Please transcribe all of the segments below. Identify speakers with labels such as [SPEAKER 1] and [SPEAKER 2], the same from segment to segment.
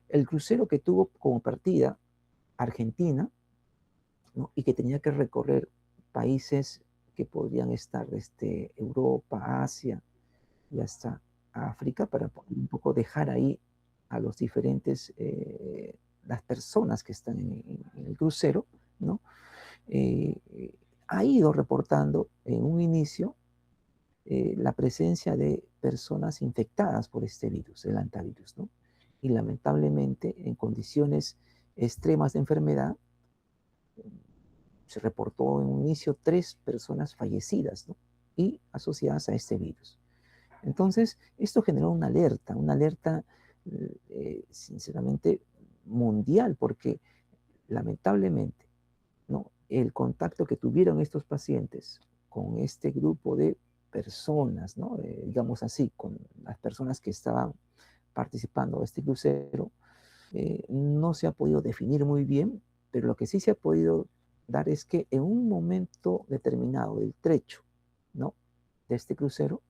[SPEAKER 1] El crucero que tuvo como partida Argentina, ¿no? Y que tenía que recorrer países que podrían estar desde Europa, Asia y hasta África para poder un poco dejar ahí a los diferentes, las personas que están en el crucero, ¿no? Eh, ha ido reportando en un inicio la presencia de personas infectadas por este virus, el hantavirus, ¿no? Y lamentablemente en condiciones extremas de enfermedad, se reportó en un inicio 3 personas fallecidas, ¿no? Y asociadas a este virus. Entonces, esto generó una alerta sinceramente mundial, porque lamentablemente, ¿no? El contacto que tuvieron estos pacientes con este grupo de personas, ¿no? Digamos así, con las personas que estaban participando de este crucero, no se ha podido definir muy bien, pero lo que sí se ha podido dar es que en un momento determinado del trecho, ¿no? De este crucero,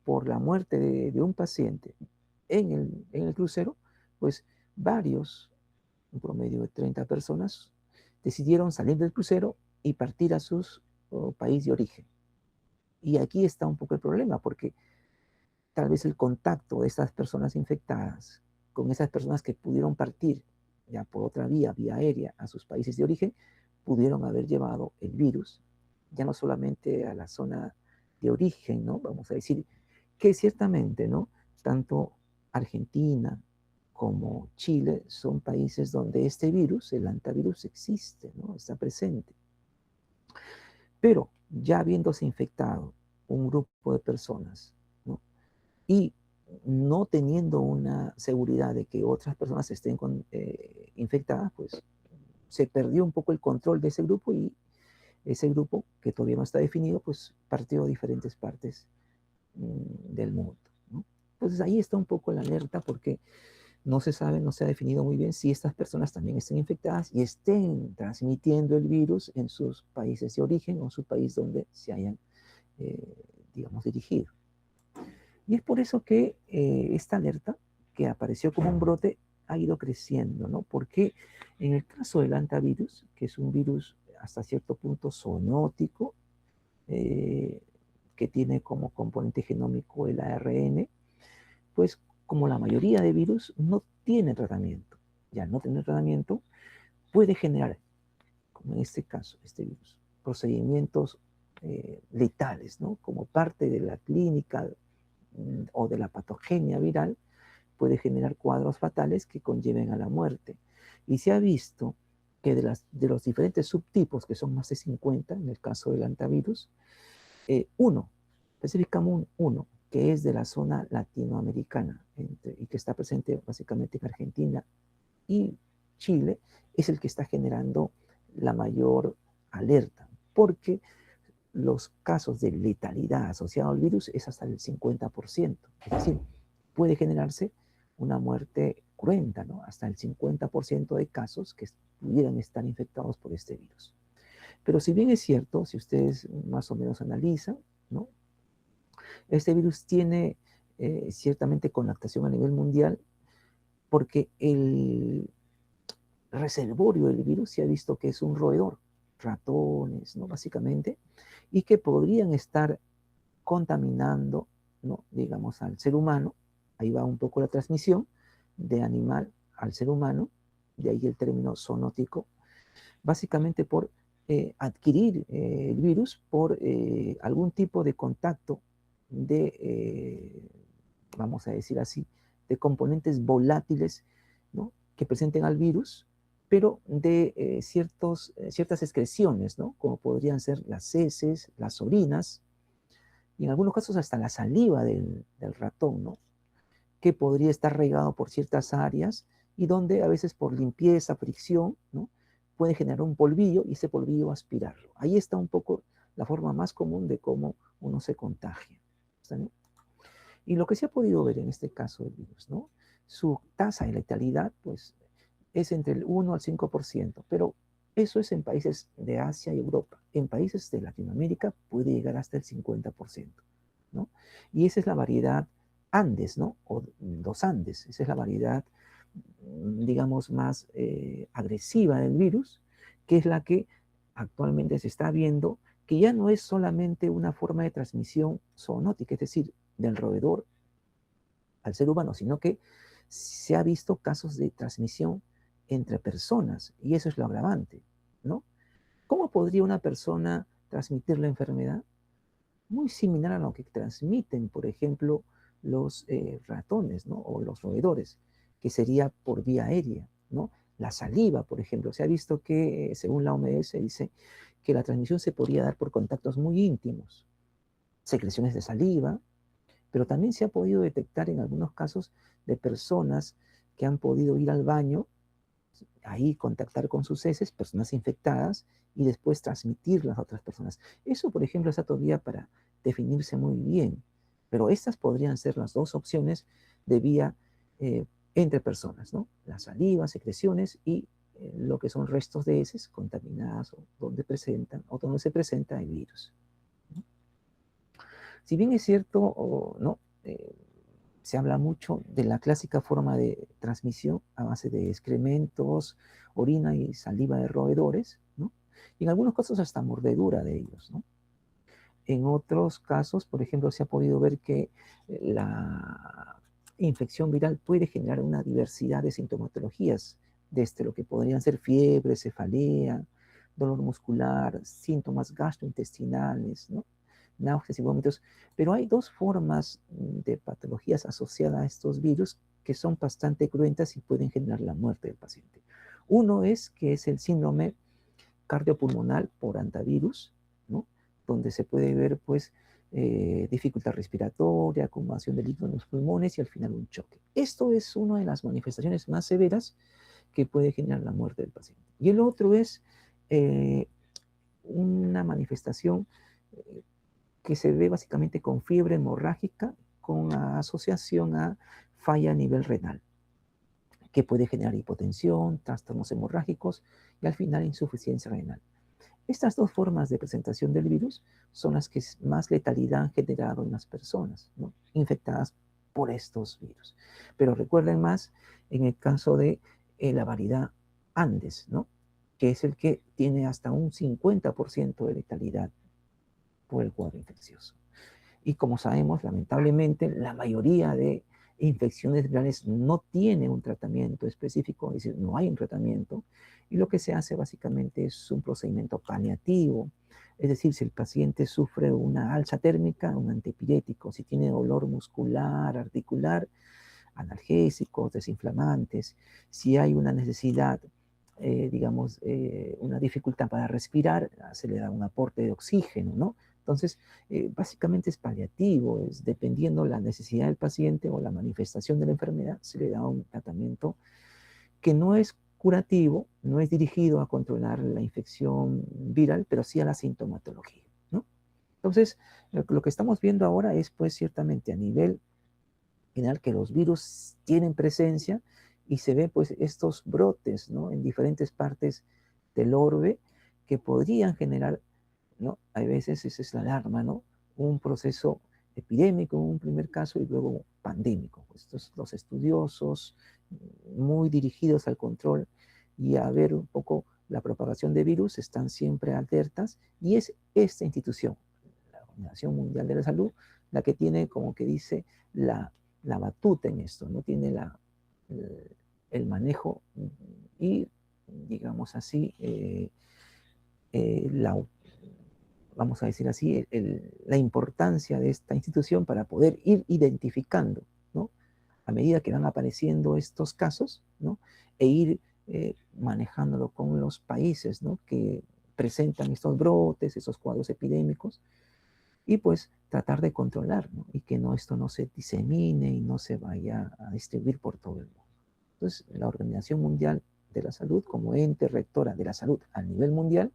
[SPEAKER 1] por la muerte de un paciente en el crucero, pues varios, un promedio de 30 personas, decidieron salir del crucero y partir a su país de origen. Y aquí está un poco el problema, porque tal vez el contacto de estas personas infectadas con esas personas que pudieron partir ya por otra vía aérea a sus países de origen, pudieron haber llevado el virus ya no solamente a la zona de origen, ¿no? Vamos a decir que ciertamente, ¿no? Tanto Argentina como Chile son países donde este virus, el hantavirus, existe, ¿no? Está presente. Pero ya habiéndose infectado un grupo de personas, ¿no? Y no teniendo una seguridad de que otras personas estén infectadas, pues se perdió un poco el control de ese grupo y ese grupo, que todavía no está definido, pues partió a diferentes partes del mundo, ¿no? Entonces ahí está un poco la alerta porque no se sabe, no se ha definido muy bien si estas personas también estén infectadas y estén transmitiendo el virus en sus países de origen o en su país donde se hayan, digamos, dirigido. Y es por eso que esta alerta, que apareció como un brote, ha ido creciendo, ¿no? Porque en el caso del hantavirus, que es un virus hasta cierto punto zoonótico, eh, que tiene como componente genómico el ARN, pues como la mayoría de virus no tiene tratamiento. Ya no tener tratamiento puede generar, como en este caso, este virus, procedimientos letales, ¿no? Como parte de la clínica o de la patogenia viral, puede generar cuadros fatales que conlleven a la muerte. Y se ha visto que de los diferentes subtipos, que son más de 50 en el caso del hantavirus, uno, específicamente uno, que es de la zona latinoamericana y que está presente básicamente en Argentina y Chile, es el que está generando la mayor alerta, porque los casos de letalidad asociados al virus es hasta el 50%. Es decir, puede generarse una muerte cruenta, ¿no? Hasta el 50% de casos que pudieran estar infectados por este virus. Pero si bien es cierto, si ustedes más o menos analizan, ¿no? Este virus tiene ciertamente connotación a nivel mundial porque el reservorio del virus se ha visto que es un roedor, ratones, ¿no? Básicamente, y que podrían estar contaminando, ¿no? Digamos, al ser humano. Ahí va un poco la transmisión de animal al ser humano, de ahí el término zoonótico, básicamente por adquirir el virus por algún tipo de contacto de, vamos a decir así, de componentes volátiles, ¿no? Que presenten al virus, pero de ciertas excreciones, ¿no? Como podrían ser las heces, las orinas, y en algunos casos hasta la saliva del ratón, ¿no? Que podría estar regado por ciertas áreas y donde a veces por limpieza, fricción, ¿no? Puede generar un polvillo y ese polvillo aspirarlo. Ahí está un poco la forma más común de cómo uno se contagia. ¿Está bien? Y lo que se ha podido ver en este caso del virus, ¿no? Su tasa de letalidad, pues, es entre el 1 al 5%, pero eso es en países de Asia y Europa. En países de Latinoamérica puede llegar hasta el 50%, ¿no? Y esa es la variedad Andes, ¿no? O los Andes. Esa es la variedad, digamos, más agresiva del virus, que es la que actualmente se está viendo, que ya no es solamente una forma de transmisión zoonótica, es decir, del roedor al ser humano, sino que se ha visto casos de transmisión entre personas, y eso es lo agravante, ¿no? ¿Cómo podría una persona transmitir la enfermedad? Muy similar a lo que transmiten, por ejemplo, los ratones, ¿no? O los roedores, que sería por vía aérea, ¿no? La saliva, por ejemplo. Se ha visto que, según la OMS, dice que la transmisión se podría dar por contactos muy íntimos, secreciones de saliva, pero también se ha podido detectar en algunos casos de personas que han podido ir al baño, ahí contactar con sus heces, personas infectadas, y después transmitirlas a otras personas. Eso, por ejemplo, está todavía para definirse muy bien, pero estas podrían ser las dos opciones de vía entre personas, ¿no? La saliva, secreciones y lo que son restos de heces contaminadas o donde se presenta el virus. Si bien es cierto, ¿no? Se habla mucho de la clásica forma de transmisión a base de excrementos, orina y saliva de roedores, ¿no? Y en algunos casos hasta mordedura de ellos, ¿no? En otros casos, por ejemplo, se ha podido ver que la infección viral puede generar una diversidad de sintomatologías, desde lo que podrían ser fiebre, cefalea, dolor muscular, síntomas gastrointestinales, ¿no? Náuseas y vómitos, pero hay dos formas de patologías asociadas a estos virus que son bastante cruentas y pueden generar la muerte del paciente. Uno es que es el síndrome cardiopulmonar por antivirus, ¿no? Donde se puede ver pues dificultad respiratoria, acumulación de líquido en los pulmones y al final un choque. Esto es una de las manifestaciones más severas que puede generar la muerte del paciente. Y el otro es una manifestación que se ve básicamente con fiebre hemorrágica con asociación a falla a nivel renal, que puede generar hipotensión, trastornos hemorrágicos y al final insuficiencia renal. Estas dos formas de presentación del virus son las que más letalidad han generado en las personas, ¿no? Infectadas por estos virus. Pero recuerden más en el caso de la variedad Andes, ¿no? Que es el que tiene hasta un 50% de letalidad por el cuadro infeccioso. Y como sabemos, lamentablemente, la mayoría de infecciones virales no tiene un tratamiento específico, es decir, no hay un tratamiento, y lo que se hace básicamente es un procedimiento paliativo, es decir, si el paciente sufre una alza térmica, un antipirético, si tiene dolor muscular, articular, analgésicos, desinflamantes, si hay una necesidad, digamos, una dificultad para respirar, se le da un aporte de oxígeno, ¿no? Entonces, básicamente es paliativo, es dependiendo la necesidad del paciente o la manifestación de la enfermedad, se le da un tratamiento que no es curativo, no es dirigido a controlar la infección viral, pero sí a la sintomatología, ¿no? Entonces, lo que estamos viendo ahora es, pues, ciertamente a nivel general que los virus tienen presencia y se ven, pues, estos brotes, ¿no? En diferentes partes del orbe que podrían generar, ¿no? Hay veces, esa es la alarma, ¿no? Un proceso epidémico en un primer caso y luego pandémico. Estos, los estudiosos muy dirigidos al control y a ver un poco la propagación de virus están siempre alertas y es esta institución, la Organización Mundial de la Salud, la que tiene, como que dice, la batuta en esto, no tiene el manejo y, digamos así, la vamos a decir así, la importancia de esta institución para poder ir identificando, ¿no? A medida que van apareciendo estos casos, ¿no? E ir manejándolo con los países, ¿no? Que presentan estos brotes, esos cuadros epidémicos, y pues tratar de controlar, ¿no? Y que no, esto no se disemine y no se vaya a distribuir por todo el mundo. Entonces, la Organización Mundial de la Salud, como ente rectora de la salud a nivel mundial,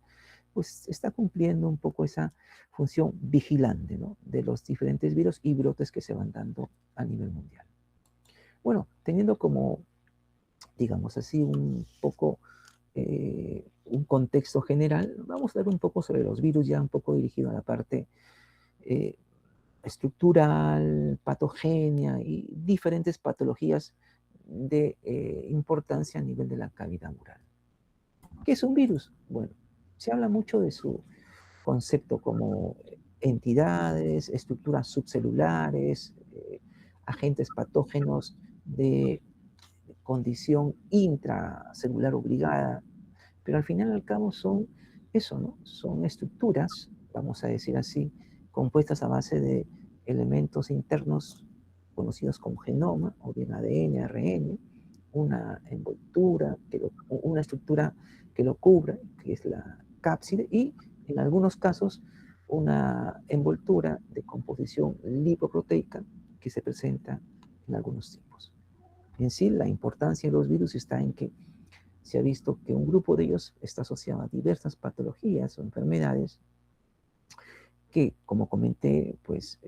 [SPEAKER 1] pues está cumpliendo un poco esa función vigilante, ¿no? De los diferentes virus y brotes que se van dando a nivel mundial. Bueno, teniendo como, digamos así, un poco un contexto general, vamos a ver un poco sobre los virus, ya un poco dirigido a la parte estructural, patogenia y diferentes patologías de importancia a nivel de la cavidad oral. ¿Qué es un virus? Bueno, se habla mucho de su concepto como entidades, estructuras subcelulares, agentes patógenos de condición intracelular obligada, pero al final y al cabo son eso, ¿no? Son estructuras, vamos a decir así, compuestas a base de elementos internos conocidos como genoma, o bien ADN, ARN, una envoltura, una estructura que lo cubre, que es la cápside, y en algunos casos una envoltura de composición lipoproteica que se presenta en algunos tipos. En sí, la importancia de los virus está en que se ha visto que un grupo de ellos está asociado a diversas patologías o enfermedades que, como comenté, pues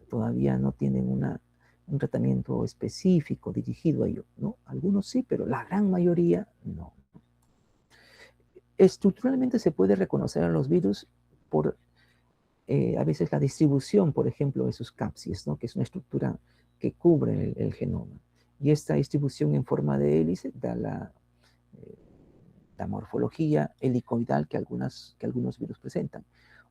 [SPEAKER 1] todavía no tienen un tratamiento específico dirigido a ello, ¿no? Algunos sí, pero la gran mayoría no. Estructuralmente se puede reconocer a los virus por a veces la distribución, por ejemplo, de sus cápsides, ¿no? Que es una estructura que cubre el genoma. Y esta distribución en forma de hélice da la morfología helicoidal que algunos virus presentan.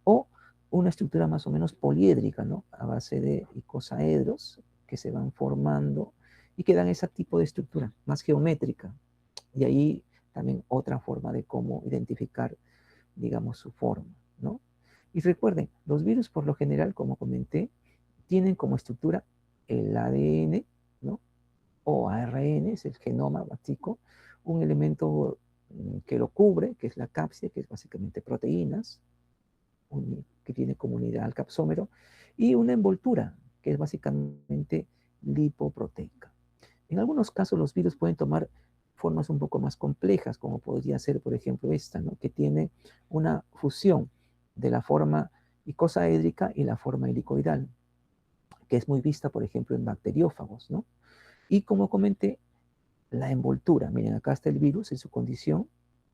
[SPEAKER 1] O una estructura más o menos poliédrica, ¿no? A base de icosaedros que se van formando y que dan ese tipo de estructura más geométrica. Y ahí también otra forma de cómo identificar, digamos, su forma, ¿no? Y recuerden, los virus por lo general, como comenté, tienen como estructura el ADN, ¿no? O ARN, es el genoma básico, un elemento que lo cubre, que es la cápside, que es básicamente proteínas, que tiene como unidad al capsómero, y una envoltura, que es básicamente lipoproteica. En algunos casos los virus pueden tomar formas un poco más complejas, como podría ser, por ejemplo, esta, ¿no? Que tiene una fusión de la forma icosaédrica y la forma helicoidal, que es muy vista, por ejemplo, en bacteriófagos, ¿no? Y como comenté, la envoltura. Miren, acá está el virus en su condición,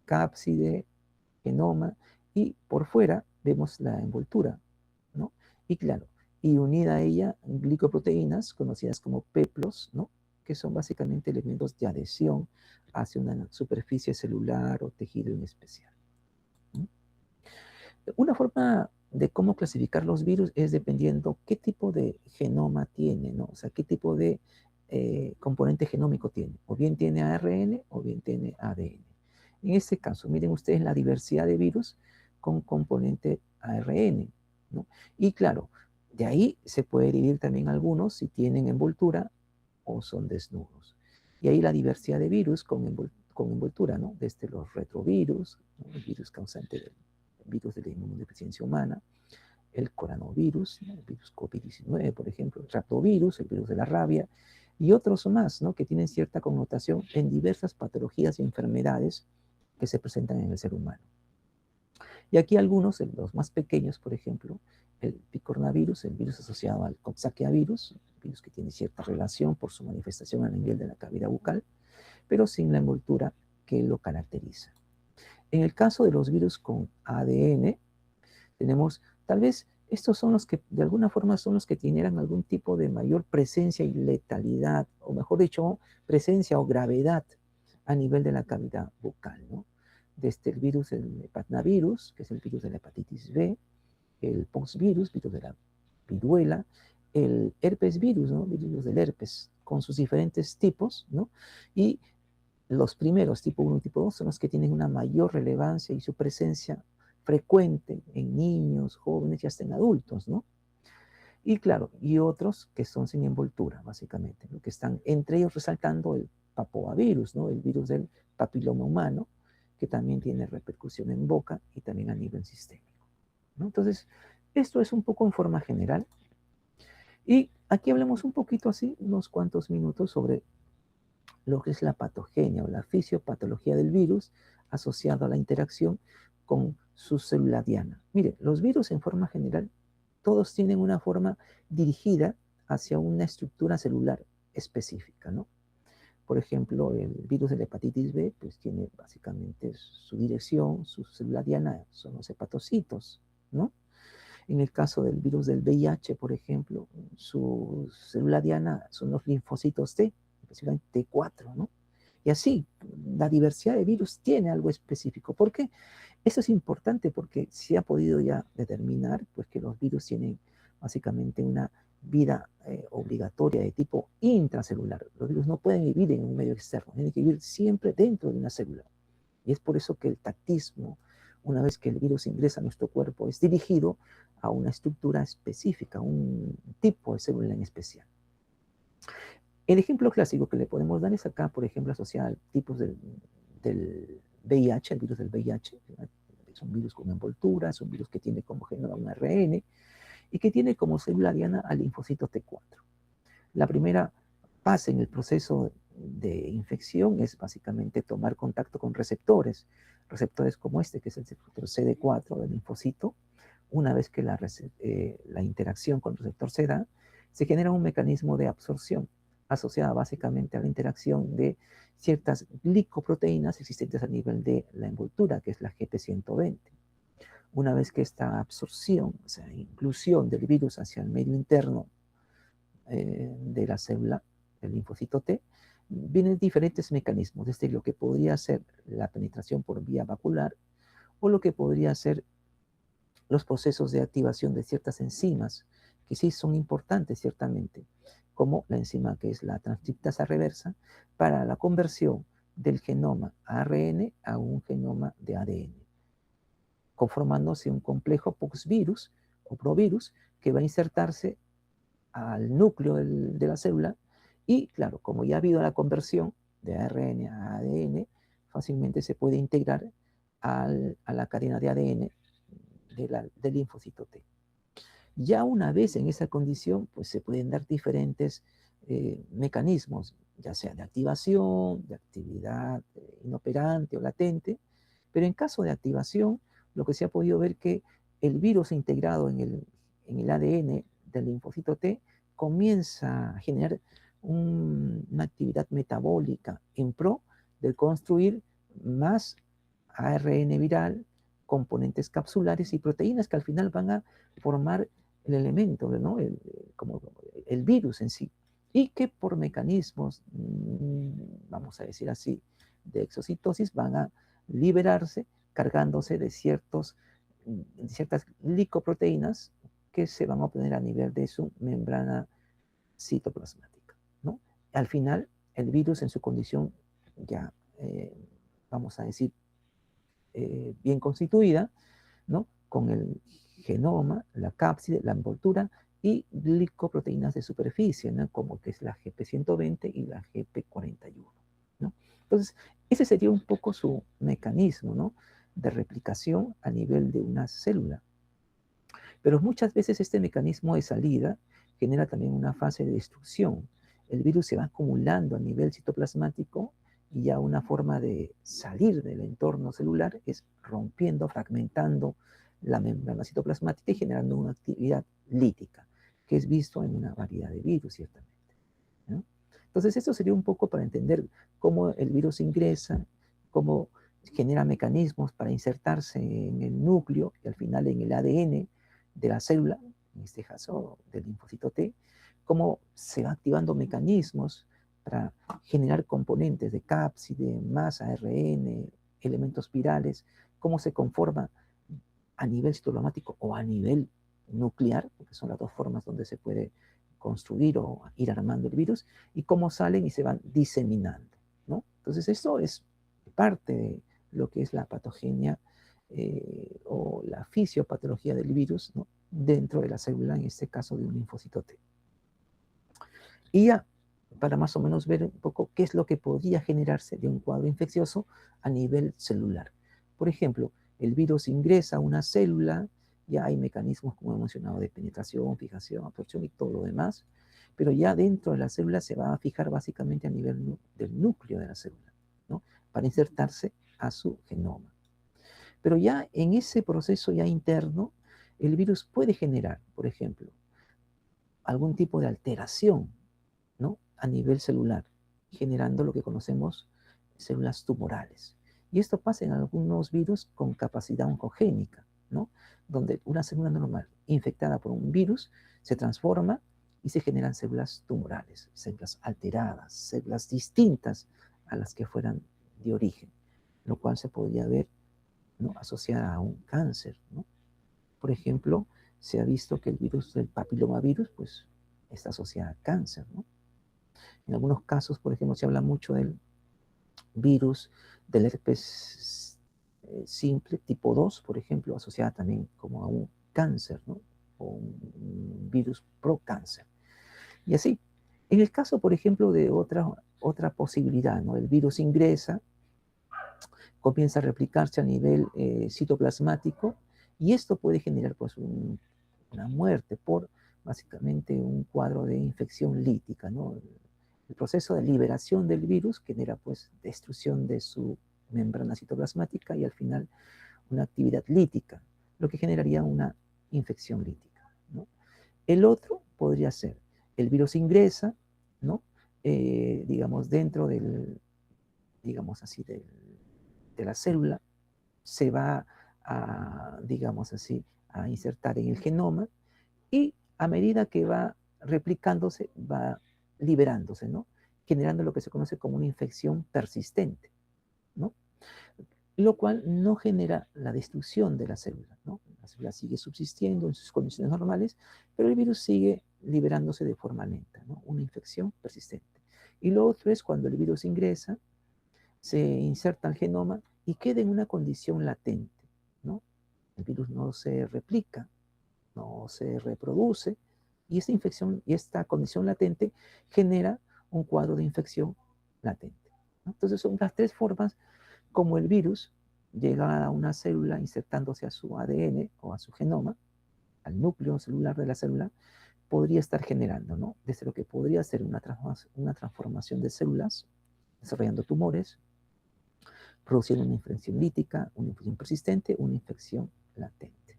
[SPEAKER 1] cápside, genoma, y por fuera vemos la envoltura, ¿no? Y claro, y unida a ella glicoproteínas conocidas como peplos, ¿no? Que son básicamente elementos de adhesión hacia una superficie celular o tejido en especial. ¿No? Una forma de cómo clasificar los virus es dependiendo qué tipo de genoma tiene, ¿no? O sea, qué tipo de componente genómico tiene. O bien tiene ARN o bien tiene ADN. En este caso, miren ustedes la diversidad de virus con componente ARN, ¿no? Y claro, de ahí se puede dividir también algunos si tienen envoltura o son desnudos. Y ahí la diversidad de virus con envoltura, ¿no? Desde los retrovirus, ¿no? El virus causante del virus de la inmunodeficiencia humana, el coronavirus, ¿no? El virus COVID-19, por ejemplo, el raptovirus, el virus de la rabia, y otros más, ¿no? Que tienen cierta connotación en diversas patologías y enfermedades que se presentan en el ser humano. Y aquí algunos, los más pequeños, por ejemplo, el picornavirus, el virus asociado al Coxsackia virus, virus que tiene cierta relación por su manifestación a nivel de la cavidad bucal, pero sin la envoltura que lo caracteriza. En el caso de los virus con ADN, tenemos, tal vez estos son los que, de alguna forma, son los que tienen algún tipo de mayor presencia y letalidad, o mejor dicho, presencia o gravedad a nivel de la cavidad bucal, ¿no? Desde el virus, el hepatnavirus, que es el virus de la hepatitis B, el poxvirus, virus de la viruela, el herpes virus, ¿no? Virus del herpes, con sus diferentes tipos, ¿no? Y los primeros, tipo 1 y tipo 2, son los que tienen una mayor relevancia y su presencia frecuente en niños, jóvenes y hasta en adultos, ¿no? Y claro, y otros que son sin envoltura, básicamente, ¿no? Que están entre ellos resaltando el papoavirus, ¿no? El virus del papiloma humano, que también tiene repercusión en boca y también a nivel sistémico, ¿no? Entonces, esto es un poco en forma general. Y aquí hablemos un poquito así, unos cuantos minutos sobre lo que es la patogenia o la fisiopatología del virus asociado a la interacción con su célula diana. Mire, los virus en forma general, todos tienen una forma dirigida hacia una estructura celular específica, ¿no? Por ejemplo, el virus de la hepatitis B, pues tiene básicamente su dirección, su célula diana son los hepatocitos, ¿no? En el caso del virus del VIH, por ejemplo, su célula diana son los linfocitos T, especialmente T4, ¿no? Y así, la diversidad de virus tiene algo específico. ¿Por qué? Eso es importante porque se ha podido ya determinar pues, que los virus tienen básicamente una vida obligatoria de tipo intracelular. Los virus no pueden vivir en un medio externo, tienen que vivir siempre dentro de una célula. Y es por eso que el tactismo, una vez que el virus ingresa a nuestro cuerpo, es dirigido a una estructura específica, un tipo de célula en especial. El ejemplo clásico que le podemos dar es acá, por ejemplo, asociar tipos del VIH, el virus del VIH. Es un virus con envoltura, es un virus que tiene como genoma un ARN y que tiene como célula diana al linfocito T4. La primera fase en el proceso de infección es básicamente tomar contacto con receptores como este, que es el receptor CD4 del linfocito. Una vez que la interacción con el receptor se da, se genera un mecanismo de absorción asociada básicamente a la interacción de ciertas glicoproteínas existentes a nivel de la envoltura, que es la GP120. Una vez que esta absorción, o sea, inclusión del virus hacia el medio interno de la célula, del linfocito T, vienen diferentes mecanismos, desde lo que podría ser la penetración por vía vacular o lo que podría ser los procesos de activación de ciertas enzimas, que sí son importantes ciertamente, como la enzima que es la transcriptasa reversa, para la conversión del genoma ARN a un genoma de ADN, conformándose un complejo poxvirus o provirus que va a insertarse al núcleo de la célula y, claro, como ya ha habido la conversión de ARN a ADN, fácilmente se puede integrar a la cadena de ADN del linfocito T. Ya una vez en esa condición, pues se pueden dar diferentes mecanismos, ya sea de activación, de actividad inoperante o latente, pero en caso de activación, lo que se ha podido ver que el virus integrado en el ADN del linfocito T comienza a generar una actividad metabólica en pro de construir más ARN viral, componentes capsulares y proteínas que al final van a formar el elemento, ¿no? como el virus en sí. Y que por mecanismos, vamos a decir así, de exocitosis van a liberarse cargándose de ciertas glicoproteínas que se van a obtener a nivel de su membrana citoplasmática, ¿no? Al final, el virus en su condición ya, vamos a decir, bien constituida, ¿no? Con el genoma, la cápside, la envoltura y glicoproteínas de superficie, ¿no? Como que es la GP120 y la GP41, ¿no? Entonces, ese sería un poco su mecanismo, ¿no? De replicación a nivel de una célula. Pero muchas veces este mecanismo de salida genera también una fase de destrucción. El virus se va acumulando a nivel citoplasmático y ya una forma de salir del entorno celular es rompiendo, fragmentando la membrana citoplasmática y generando una actividad lítica, que es visto en una variedad de virus, ciertamente, ¿no? Entonces, esto sería un poco para entender cómo el virus ingresa, cómo genera mecanismos para insertarse en el núcleo y al final en el ADN de la célula, en este caso del linfocito T, cómo se va activando mecanismos para generar componentes de cápside, más ARN, elementos virales, cómo se conforma a nivel citoplasmático o a nivel nuclear, porque son las dos formas donde se puede construir o ir armando el virus, y cómo salen y se van diseminando, ¿no? Entonces, esto es parte de lo que es la patogenia o la fisiopatología del virus, ¿no? Dentro de la célula, en este caso de un linfocito T. Y ya, para más o menos ver un poco qué es lo que podría generarse de un cuadro infeccioso a nivel celular. Por ejemplo, el virus ingresa a una célula, ya hay mecanismos, como he mencionado, de penetración, fijación, absorción y todo lo demás, pero ya dentro de la célula se va a fijar básicamente a nivel del núcleo de la célula, ¿no? Para insertarse a su genoma. Pero ya en ese proceso ya interno, el virus puede generar, por ejemplo, algún tipo de alteración, ¿no? A nivel celular, generando lo que conocemos células tumorales. Y esto pasa en algunos virus con capacidad oncogénica, ¿no? Donde una célula normal infectada por un virus se transforma y se generan células tumorales, células alteradas, células distintas a las que fueran de origen, lo cual se podría ver, ¿no?, asociada a un cáncer, ¿no? Por ejemplo, se ha visto que el virus del papilomavirus, pues, está asociado a cáncer, ¿no? En algunos casos, por ejemplo, se habla mucho del virus del herpes simple tipo 2, por ejemplo, asociada también como a un cáncer, ¿no? O un virus pro-cáncer. Y así, en el caso, por ejemplo, de otra posibilidad, ¿no? El virus ingresa, comienza a replicarse a nivel citoplasmático y esto puede generar pues una muerte por básicamente un cuadro de infección lítica, ¿no? El proceso de liberación del virus genera pues destrucción de su membrana citoplasmática y al final una actividad lítica, lo que generaría una infección lítica, ¿no? El otro podría ser, el virus ingresa, ¿no? Digamos, dentro del, digamos así, de la célula, se va a, digamos así, a insertar en el genoma y a medida que va replicándose, va liberándose, ¿no? Generando lo que se conoce como una infección persistente, ¿no? Lo cual no genera la destrucción de la célula, ¿no? La célula sigue subsistiendo en sus condiciones normales, pero el virus sigue liberándose de forma lenta, ¿no? Una infección persistente. Y lo otro es cuando el virus ingresa, se inserta al genoma y queda en una condición latente, ¿no? El virus no se replica, no se reproduce, y esta infección y esta condición latente genera un cuadro de infección latente, ¿no? Entonces son las tres formas como el virus llega a una célula insertándose a su ADN o a su genoma, al núcleo celular de la célula, podría estar generando, ¿no? Desde lo que podría ser una transformación de células, desarrollando tumores, produciendo una infección lítica, una infección persistente, una infección latente,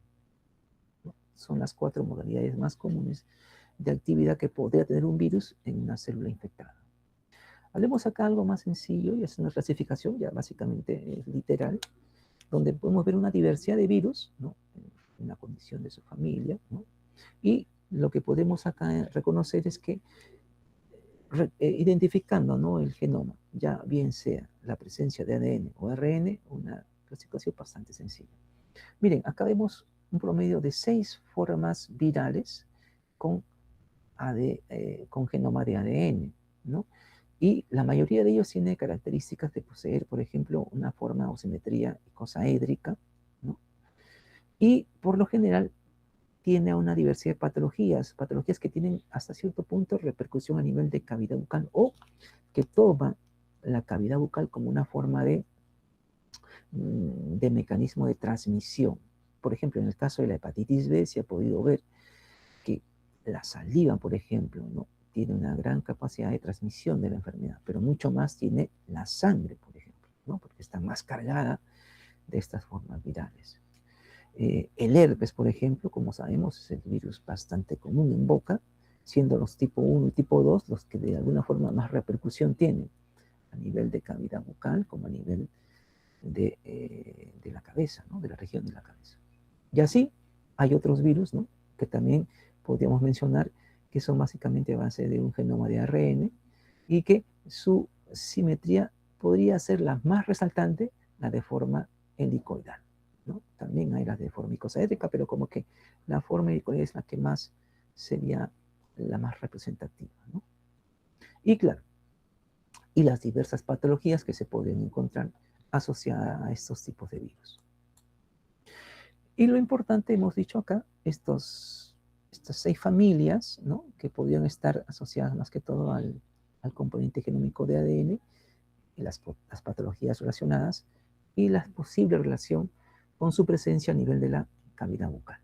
[SPEAKER 1] ¿no? Son las 4 modalidades más comunes de actividad que podría tener un virus en una célula infectada. Hablemos acá algo más sencillo, y es una clasificación ya básicamente literal, donde podemos ver una diversidad de virus, ¿no?, en la condición de su familia, ¿no? Y lo que podemos acá reconocer es que identificando, ¿no?, el genoma, ya bien sea la presencia de ADN o ARN, una clasificación bastante sencilla. Miren, acá vemos un promedio de 6 formas virales con, con genoma de ADN, ¿no? Y la mayoría de ellos tiene características de poseer, por ejemplo, una forma o simetría icosaédrica, ¿no? Y por lo general tiene una diversidad de patologías, patologías que tienen hasta cierto punto repercusión a nivel de cavidad bucal o que toma la cavidad bucal como una forma de mecanismo de transmisión. Por ejemplo, en el caso de la hepatitis B se ha podido ver que la saliva, por ejemplo, ¿no?, tiene una gran capacidad de transmisión de la enfermedad, pero mucho más tiene la sangre, por ejemplo, ¿no?, porque está más cargada de estas formas virales. El herpes, por ejemplo, como sabemos, es el virus bastante común en boca, siendo los tipo 1 y tipo 2 los que de alguna forma más repercusión tienen a nivel de cavidad bucal como a nivel de la cabeza, ¿no?, de la región de la cabeza. Y así hay otros virus, ¿no?, que también podríamos mencionar que son básicamente a base de un genoma de ARN y que su simetría podría ser la más resaltante, la de forma helicoidal, ¿no? También hay las de forma icosaédrica, pero como que la forma helicoidal es la que más sería la más representativa, ¿no? Y claro, y las diversas patologías que se pueden encontrar asociadas a estos tipos de virus. Y lo importante, hemos dicho acá, estas 6 familias, ¿no?, que podrían estar asociadas más que todo al componente genómico de ADN, y las patologías relacionadas y la posible relación con su presencia a nivel de la cavidad bucal.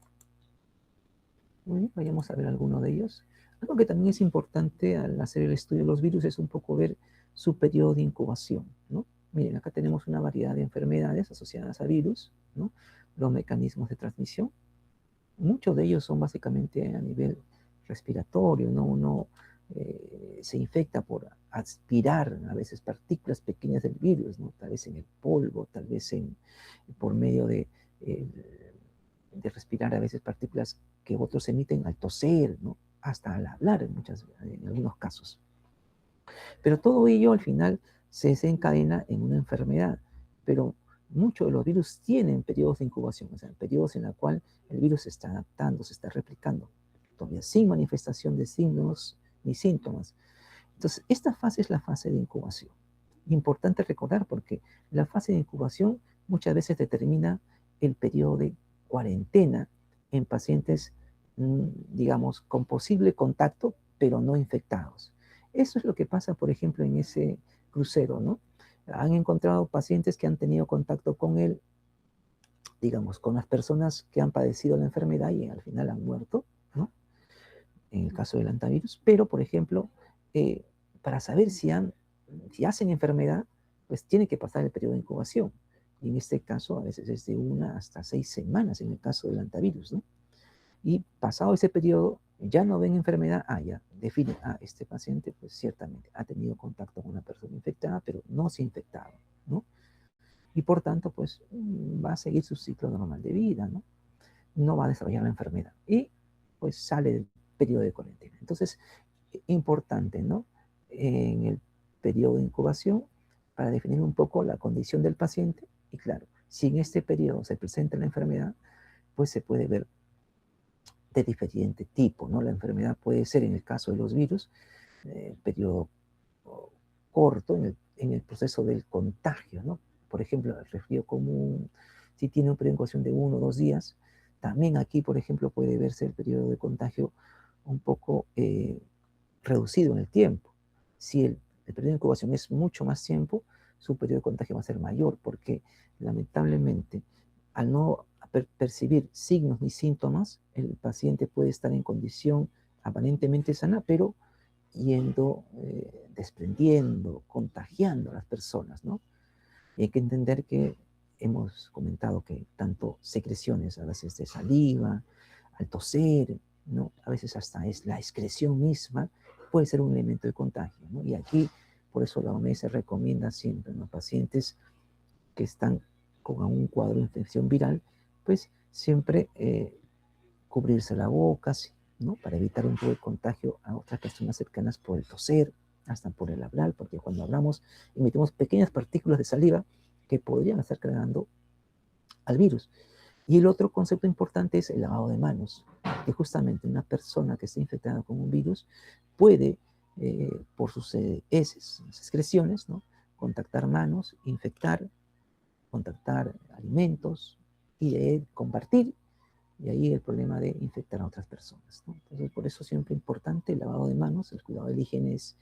[SPEAKER 1] Muy bien, vayamos a ver alguno de ellos. Algo que también es importante al hacer el estudio de los virus es un poco ver su periodo de incubación, ¿no? Miren, acá tenemos una variedad de enfermedades asociadas a virus, ¿no?, los mecanismos de transmisión. Muchos de ellos son básicamente a nivel respiratorio, ¿no? Uno se infecta por aspirar a veces partículas pequeñas del virus, ¿no?, tal vez en el polvo, tal vez por medio de de respirar a veces partículas que otros emiten al toser, ¿no? Hasta al hablar en algunos casos. Pero todo ello al final se desencadena en una enfermedad. Pero muchos de los virus tienen periodos de incubación, o sea, periodos en los cuales el virus se está adaptando, se está replicando, todavía sin manifestación de signos ni síntomas. Entonces, esta fase es la fase de incubación. Importante recordar porque la fase de incubación muchas veces determina el periodo de cuarentena en pacientes, digamos, con posible contacto, pero no infectados. Eso es lo que pasa, por ejemplo, en ese crucero, ¿no? Han encontrado pacientes que han tenido contacto con él, digamos, con las personas que han padecido la enfermedad y al final han muerto, ¿no? En el caso del antivirus, pero, por ejemplo, para saber si hacen enfermedad, pues tiene que pasar el periodo de incubación. Y en este caso, a veces es de 1 hasta 6 semanas en el caso del antivirus, ¿no? Y pasado ese periodo, ya no ven enfermedad, ya definen, este paciente pues ciertamente ha tenido contacto con una persona infectada, pero no se ha infectado, ¿no? Y por tanto, pues va a seguir su ciclo normal de vida, ¿no? No va a desarrollar la enfermedad. Y pues sale del periodo de cuarentena. Entonces, importante, ¿no? En el periodo de incubación, para definir un poco la condición del paciente, y claro, si en este periodo se presenta la enfermedad, pues se puede ver de diferente tipo, ¿no? La enfermedad puede ser, en el caso de los virus, periodo corto en el proceso del contagio, ¿no? Por ejemplo, el resfrío común, si tiene un periodo de incubación de 1 o 2 días, también aquí, por ejemplo, puede verse el periodo de contagio un poco reducido en el tiempo. Si el periodo de incubación es mucho más tiempo, su periodo de contagio va a ser mayor, porque lamentablemente, al no percibir signos ni síntomas, el paciente puede estar en condición aparentemente sana, pero yendo, desprendiendo, contagiando a las personas, ¿no? Y hay que entender que hemos comentado que tanto secreciones, a veces de saliva, al toser, ¿no? A veces hasta es la excreción misma, puede ser un elemento de contagio, ¿no? Y aquí, por eso la OMS recomienda siempre a los pacientes que están con un cuadro de infección viral, pues siempre cubrirse la boca, ¿no? Para evitar un poco de contagio a otras personas cercanas por el toser, hasta por el hablar, porque cuando hablamos emitimos pequeñas partículas de saliva que podrían estar cargando al virus. Y el otro concepto importante es el lavado de manos, que justamente una persona que esté infectada con un virus puede, por sus heces, excreciones, ¿no? Contactar manos, infectar, contactar alimentos y compartir, y ahí el problema de infectar a otras personas, ¿no? Entonces, por eso siempre es importante el lavado de manos, el cuidado de la higiene es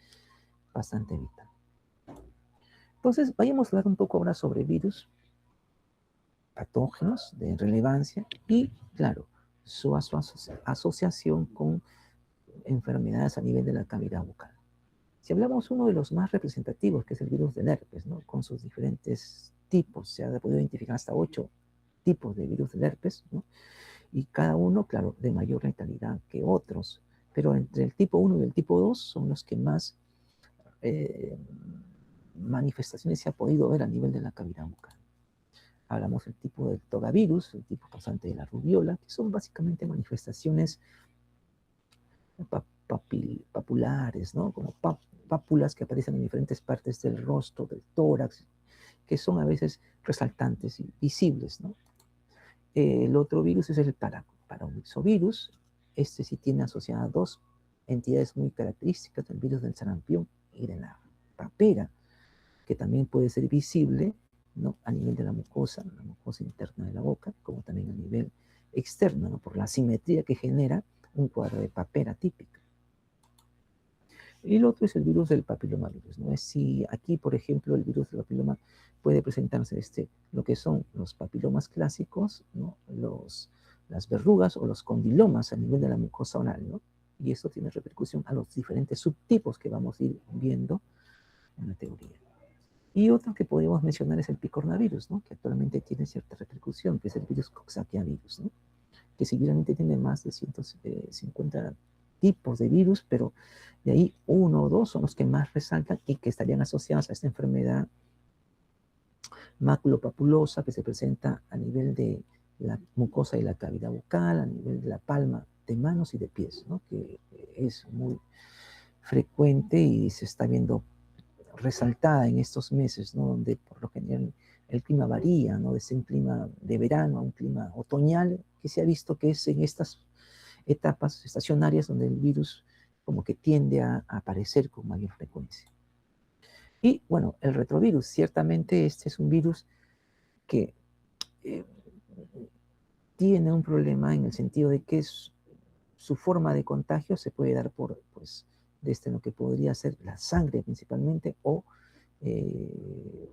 [SPEAKER 1] bastante vital. Entonces, vayamos a hablar un poco ahora sobre virus, patógenos de relevancia y, claro, su asociación con enfermedades a nivel de la cavidad bucal. Si hablamos uno de los más representativos, que es el virus del herpes, ¿no? Con sus diferentes tipos, se ha podido identificar hasta 8 tipos de virus del herpes, ¿no? Y cada uno, claro, de mayor letalidad que otros, pero entre el tipo 1 y el tipo 2 son los que más manifestaciones se ha podido ver a nivel de la cavidad bucal. Hablamos del tipo del togavirus, el tipo causante de la rubiola, que son básicamente manifestaciones papulares, ¿no? Como pápulas que aparecen en diferentes partes del rostro, del tórax, que son a veces resaltantes y visibles, ¿no? El otro virus es el paravirus. Este sí tiene asociadas 2 entidades muy características del virus del sarampión y de la papera, que también puede ser visible, ¿no? A nivel de la mucosa interna de la boca, como también a nivel externo, ¿no? Por la simetría que genera un cuadro de papera típica. Y el otro es el virus del papilomavirus, ¿no? Es si aquí, por ejemplo, el virus del papiloma puede presentarse lo que son los papilomas clásicos, ¿no? Las verrugas o los condilomas a nivel de la mucosa oral, ¿no? Y eso tiene repercusión a los diferentes subtipos que vamos a ir viendo en la teoría. Y otro que podemos mencionar es el picornavirus, ¿no? Que actualmente tiene cierta repercusión, que es el virus Coxsackia virus, ¿no? Que seguramente tiene más de 150 tipos de virus, pero de ahí 1 o 2 son los que más resaltan y que estarían asociados a esta enfermedad maculopapulosa que se presenta a nivel de la mucosa de la cavidad bucal, a nivel de la palma de manos y de pies, ¿no? Que es muy frecuente y se está viendo resaltada en estos meses, ¿no? Donde por lo general el clima varía, ¿no? Desde un clima de verano a un clima otoñal, que se ha visto que es en estas etapas estacionarias donde el virus como que tiende a aparecer con mayor frecuencia. Y bueno, el retrovirus, ciertamente este es un virus que eh, tiene un problema en el sentido de que su forma de contagio se puede dar por, pues, desde lo que podría ser la sangre principalmente o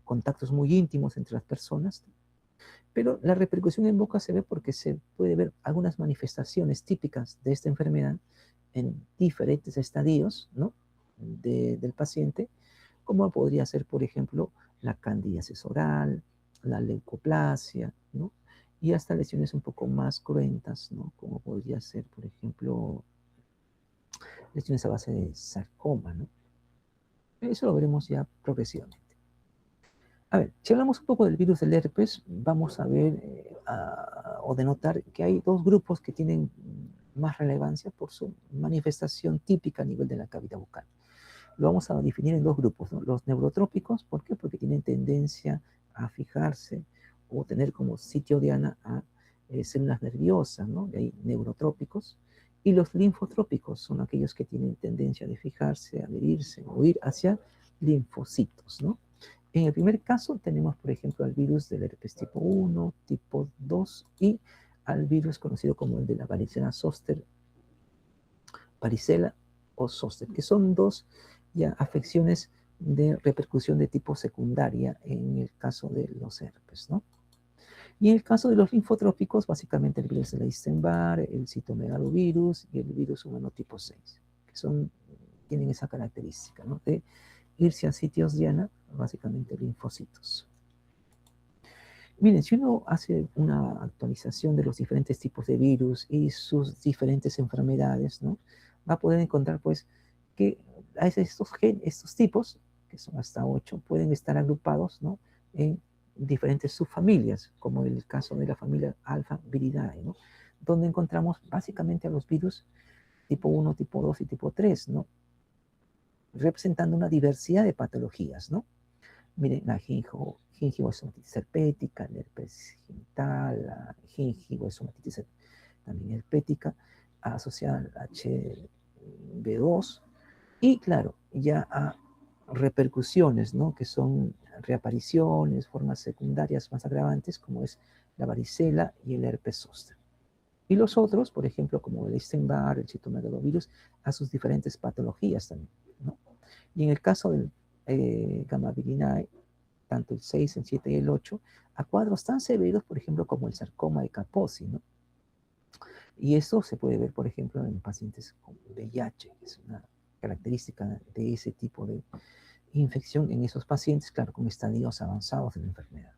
[SPEAKER 1] contactos muy íntimos entre las personas. Pero la repercusión en boca se ve porque se puede ver algunas manifestaciones típicas de esta enfermedad en diferentes estadios, ¿no? Del paciente, como podría ser, por ejemplo, la candidiasis oral, la leucoplasia, ¿no? Y hasta lesiones un poco más cruentas, ¿no? Como podría ser, por ejemplo, lesiones a base de sarcoma, ¿no? Eso lo veremos ya progresivamente. A ver, si hablamos un poco del virus del herpes, vamos a ver o denotar que hay dos grupos que tienen más relevancia por su manifestación típica a nivel de la cavidad bucal. Lo vamos a definir en dos grupos, ¿no? Los neurotrópicos, ¿por qué? Porque tienen tendencia a fijarse o tener como sitio diana a células nerviosas, ¿no? De ahí neurotrópicos. Y los linfotrópicos son aquellos que tienen tendencia de fijarse, adherirse o ir hacia linfocitos, ¿no? En el primer caso tenemos, por ejemplo, al virus del herpes tipo 1, tipo 2 y al virus conocido como el de la varicela zoster, varicela o zoster, que son dos ya afecciones de repercusión de tipo secundaria en el caso de los herpes, ¿no? Y en el caso de los linfotrópicos, básicamente el virus de la Epstein-Barr, el citomegalovirus y el virus humano tipo 6, que tienen esa característica, ¿no? De irse a sitios diana, básicamente linfocitos. Miren, si uno hace una actualización de los diferentes tipos de virus y sus diferentes enfermedades, ¿no? Va a poder encontrar, pues, que estos tipos, que son hasta 8, pueden estar agrupados, ¿no? En diferentes subfamilias, como el caso de la familia Alpha Viridae, ¿no? Donde encontramos básicamente a los virus tipo 1, tipo 2 y tipo 3, ¿no? Representando una diversidad de patologías, ¿no? Miren, la gingivoestomatitis herpética, el herpes genital, la gingivoestomatitis también herpética, asociada al HB2, y claro, ya a repercusiones, ¿no? Que son reapariciones, formas secundarias más agravantes, como es la varicela y el herpes zóster. Y los otros, por ejemplo, como el Epstein-Barr, el citomegalovirus, a sus diferentes patologías también, ¿no? Y en el caso del gamma virinae, tanto el 6, el 7 y el 8, a cuadros tan severos, por ejemplo, como el sarcoma de Kaposi, ¿no? Y eso se puede ver, por ejemplo, en pacientes con VIH, que es una característica de ese tipo de infección en esos pacientes, claro, con estadios avanzados de la enfermedad.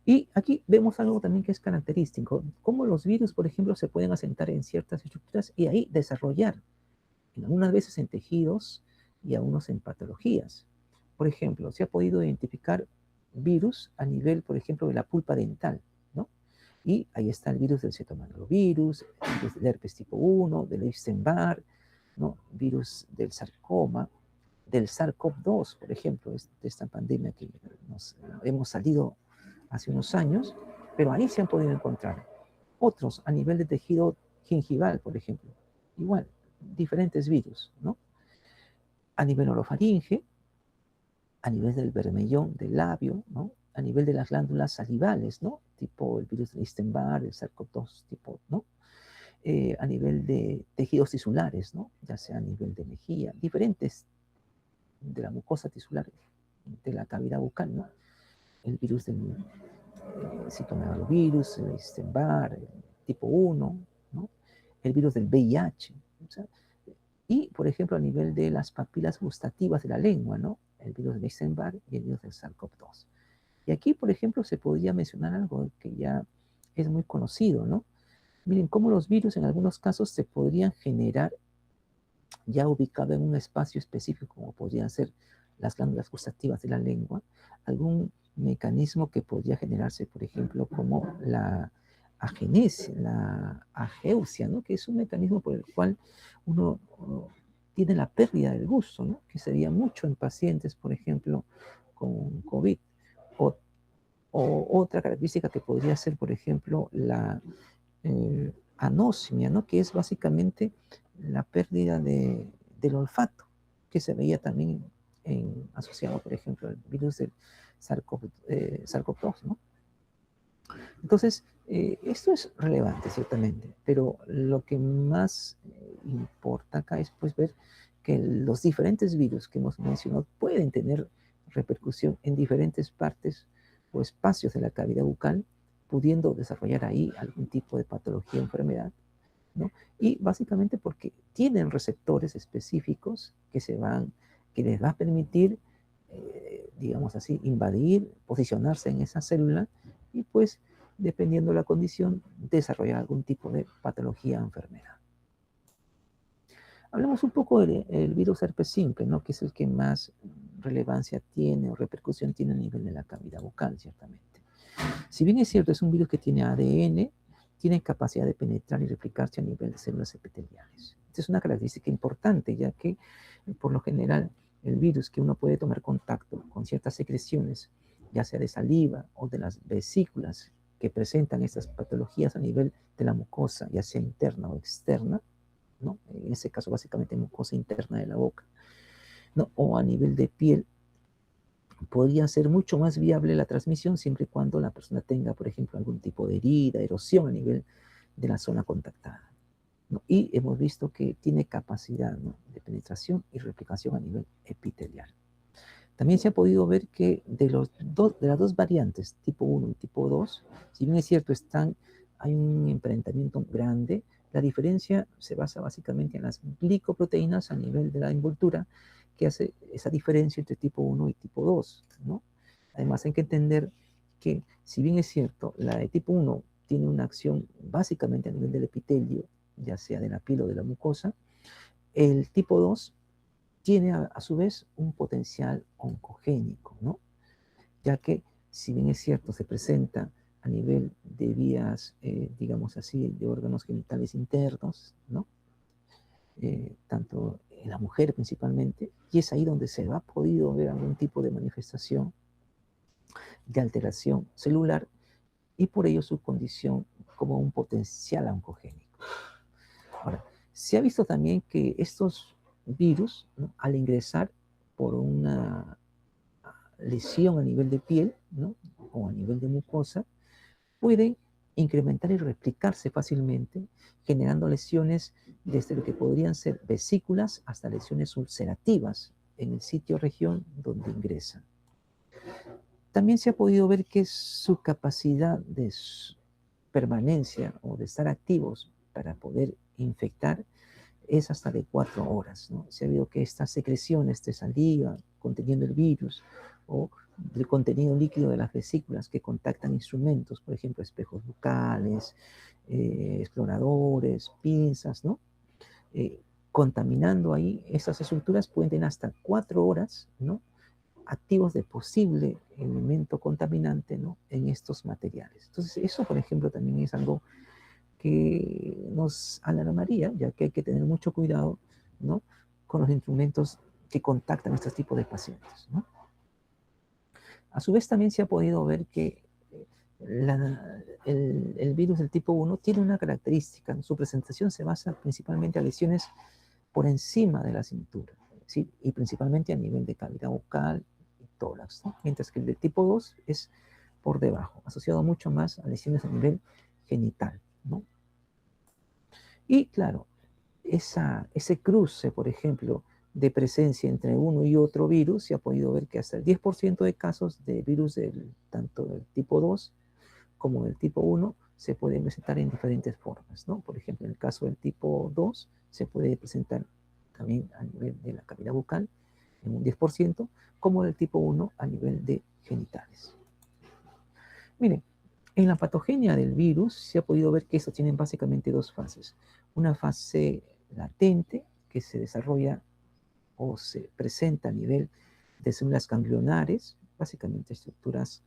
[SPEAKER 1] Y aquí vemos algo también que es característico, cómo los virus, por ejemplo, se pueden asentar en ciertas estructuras y ahí desarrollar, en algunas veces en tejidos y algunos en patologías. Por ejemplo, se ha podido identificar virus a nivel, por ejemplo, de la pulpa dental, ¿no? Y ahí está el virus del cetomegalovirus, el virus del herpes tipo 1, del Epstein-Barr, ¿no? Virus del sarcoma, del SARS-CoV-2, por ejemplo, de esta pandemia que hemos salido hace unos años, pero ahí se han podido encontrar. Otros a nivel de tejido gingival, por ejemplo, igual, diferentes virus, ¿no? A nivel orofaringe, a nivel del bermellón del labio, ¿no? A nivel de las glándulas salivales, ¿no? Tipo el virus de Epstein-Barr, el SARS-CoV-2, tipo, ¿no? A nivel de tejidos tisulares, ¿no? Ya sea a nivel de mejilla, diferentes de la mucosa tisular de la cavidad bucal, ¿no? El virus del citomegalovirus, el Epstein-Barr, tipo 1, ¿no? El virus del VIH, o sea, y, por ejemplo, a nivel de las papilas gustativas de la lengua, ¿no? El virus de Epstein-Barr y el virus del SARS-CoV-2. Y aquí, por ejemplo, se podría mencionar algo que ya es muy conocido, ¿no? Miren cómo los virus en algunos casos se podrían generar ya ubicado en un espacio específico, como podrían ser las glándulas gustativas de la lengua, algún mecanismo que podría generarse, por ejemplo, como la agenesia, la ageusia, ¿no? Que es un mecanismo por el cual uno tiene la pérdida del gusto, ¿no? Que sería mucho en pacientes, por ejemplo, con COVID. O, o otra característica que podría ser, por ejemplo, la anosmia, ¿no? Que es básicamente la pérdida del olfato, que se veía también asociado, por ejemplo, al virus del SARS-CoV-2, ¿no? Entonces, esto es relevante, ciertamente, pero lo que más importa acá es pues, ver que los diferentes virus que hemos mencionado pueden tener repercusión en diferentes partes o espacios de la cavidad bucal, pudiendo desarrollar ahí algún tipo de patología o enfermedad, ¿no? Y básicamente porque tienen receptores específicos que les va a permitir, digamos así, invadir, posicionarse en esa célula y pues, dependiendo de la condición, desarrollar algún tipo de patología o enfermedad. Hablemos un poco del virus herpes simple, ¿no? Que es el que más relevancia tiene o repercusión tiene a nivel de la cavidad bucal, ciertamente. Si bien es cierto, es un virus que tiene ADN, tiene capacidad de penetrar y replicarse a nivel de células epiteliales. Esta es una característica importante, ya que por lo general el virus que uno puede tomar contacto con ciertas secreciones, ya sea de saliva o de las vesículas que presentan estas patologías a nivel de la mucosa, ya sea interna o externa, ¿no? En ese caso básicamente mucosa interna de la boca, ¿no? O a nivel de piel, podría ser mucho más viable la transmisión siempre y cuando la persona tenga, por ejemplo, algún tipo de herida, erosión a nivel de la zona contactada, ¿no? Y hemos visto que tiene capacidad, ¿no?, de penetración y replicación a nivel epitelial. También se ha podido ver que de las dos variantes, tipo 1 y tipo 2, si bien es cierto, hay un emparentamiento grande, la diferencia se basa básicamente en las glicoproteínas a nivel de la envoltura, que hace esa diferencia entre tipo 1 y tipo 2, ¿no? Además, hay que entender que, si bien es cierto, la de tipo 1 tiene una acción básicamente a nivel del epitelio, ya sea de la piel o de la mucosa, el tipo 2 tiene a su vez un potencial oncogénico, ¿no? Ya que, si bien es cierto, se presenta a nivel de vías, digamos así, de órganos genitales internos, ¿no? Tanto en la mujer principalmente, y es ahí donde se ha podido ver algún tipo de manifestación de alteración celular y por ello su condición como un potencial oncogénico. Ahora, se ha visto también que estos virus, ¿no?, al ingresar por una lesión a nivel de piel, ¿no?, o a nivel de mucosa, pueden incrementar y replicarse fácilmente, generando lesiones desde lo que podrían ser vesículas hasta lesiones ulcerativas en el sitio o región donde ingresan. También se ha podido ver que su capacidad de permanencia o de estar activos para poder infectar es hasta de 4 horas, ¿no? Se ha visto que estas secreciones de saliva conteniendo el virus o del contenido líquido de las vesículas que contactan instrumentos, por ejemplo, espejos bucales, exploradores, pinzas, ¿no? Contaminando ahí, esas estructuras pueden tener hasta 4 horas, ¿no?, activos de posible elemento contaminante, ¿no?, en estos materiales. Entonces, eso, por ejemplo, también es algo que nos alarmaría, ya que hay que tener mucho cuidado, ¿no?, con los instrumentos que contactan estos tipos de pacientes, ¿no? A su vez, también se ha podido ver que el virus del tipo 1 tiene una característica, ¿no? Su presentación se basa principalmente en lesiones por encima de la cintura, ¿sí?, y principalmente a nivel de cavidad bucal y tórax, ¿no?, mientras que el de tipo 2 es por debajo, asociado mucho más a lesiones a nivel genital, ¿no? Y claro, ese cruce, por ejemplo, de presencia entre uno y otro virus, se ha podido ver que hasta el 10% de casos de virus tanto del tipo 2 como del tipo 1 se pueden presentar en diferentes formas, ¿no? Por ejemplo, en el caso del tipo 2 se puede presentar también a nivel de la cavidad bucal en un 10%, como el tipo 1 a nivel de genitales. Miren, en la patogenia del virus se ha podido ver que estos tienen básicamente dos fases. Una fase latente que se desarrolla o se presenta a nivel de células ganglionares, básicamente estructuras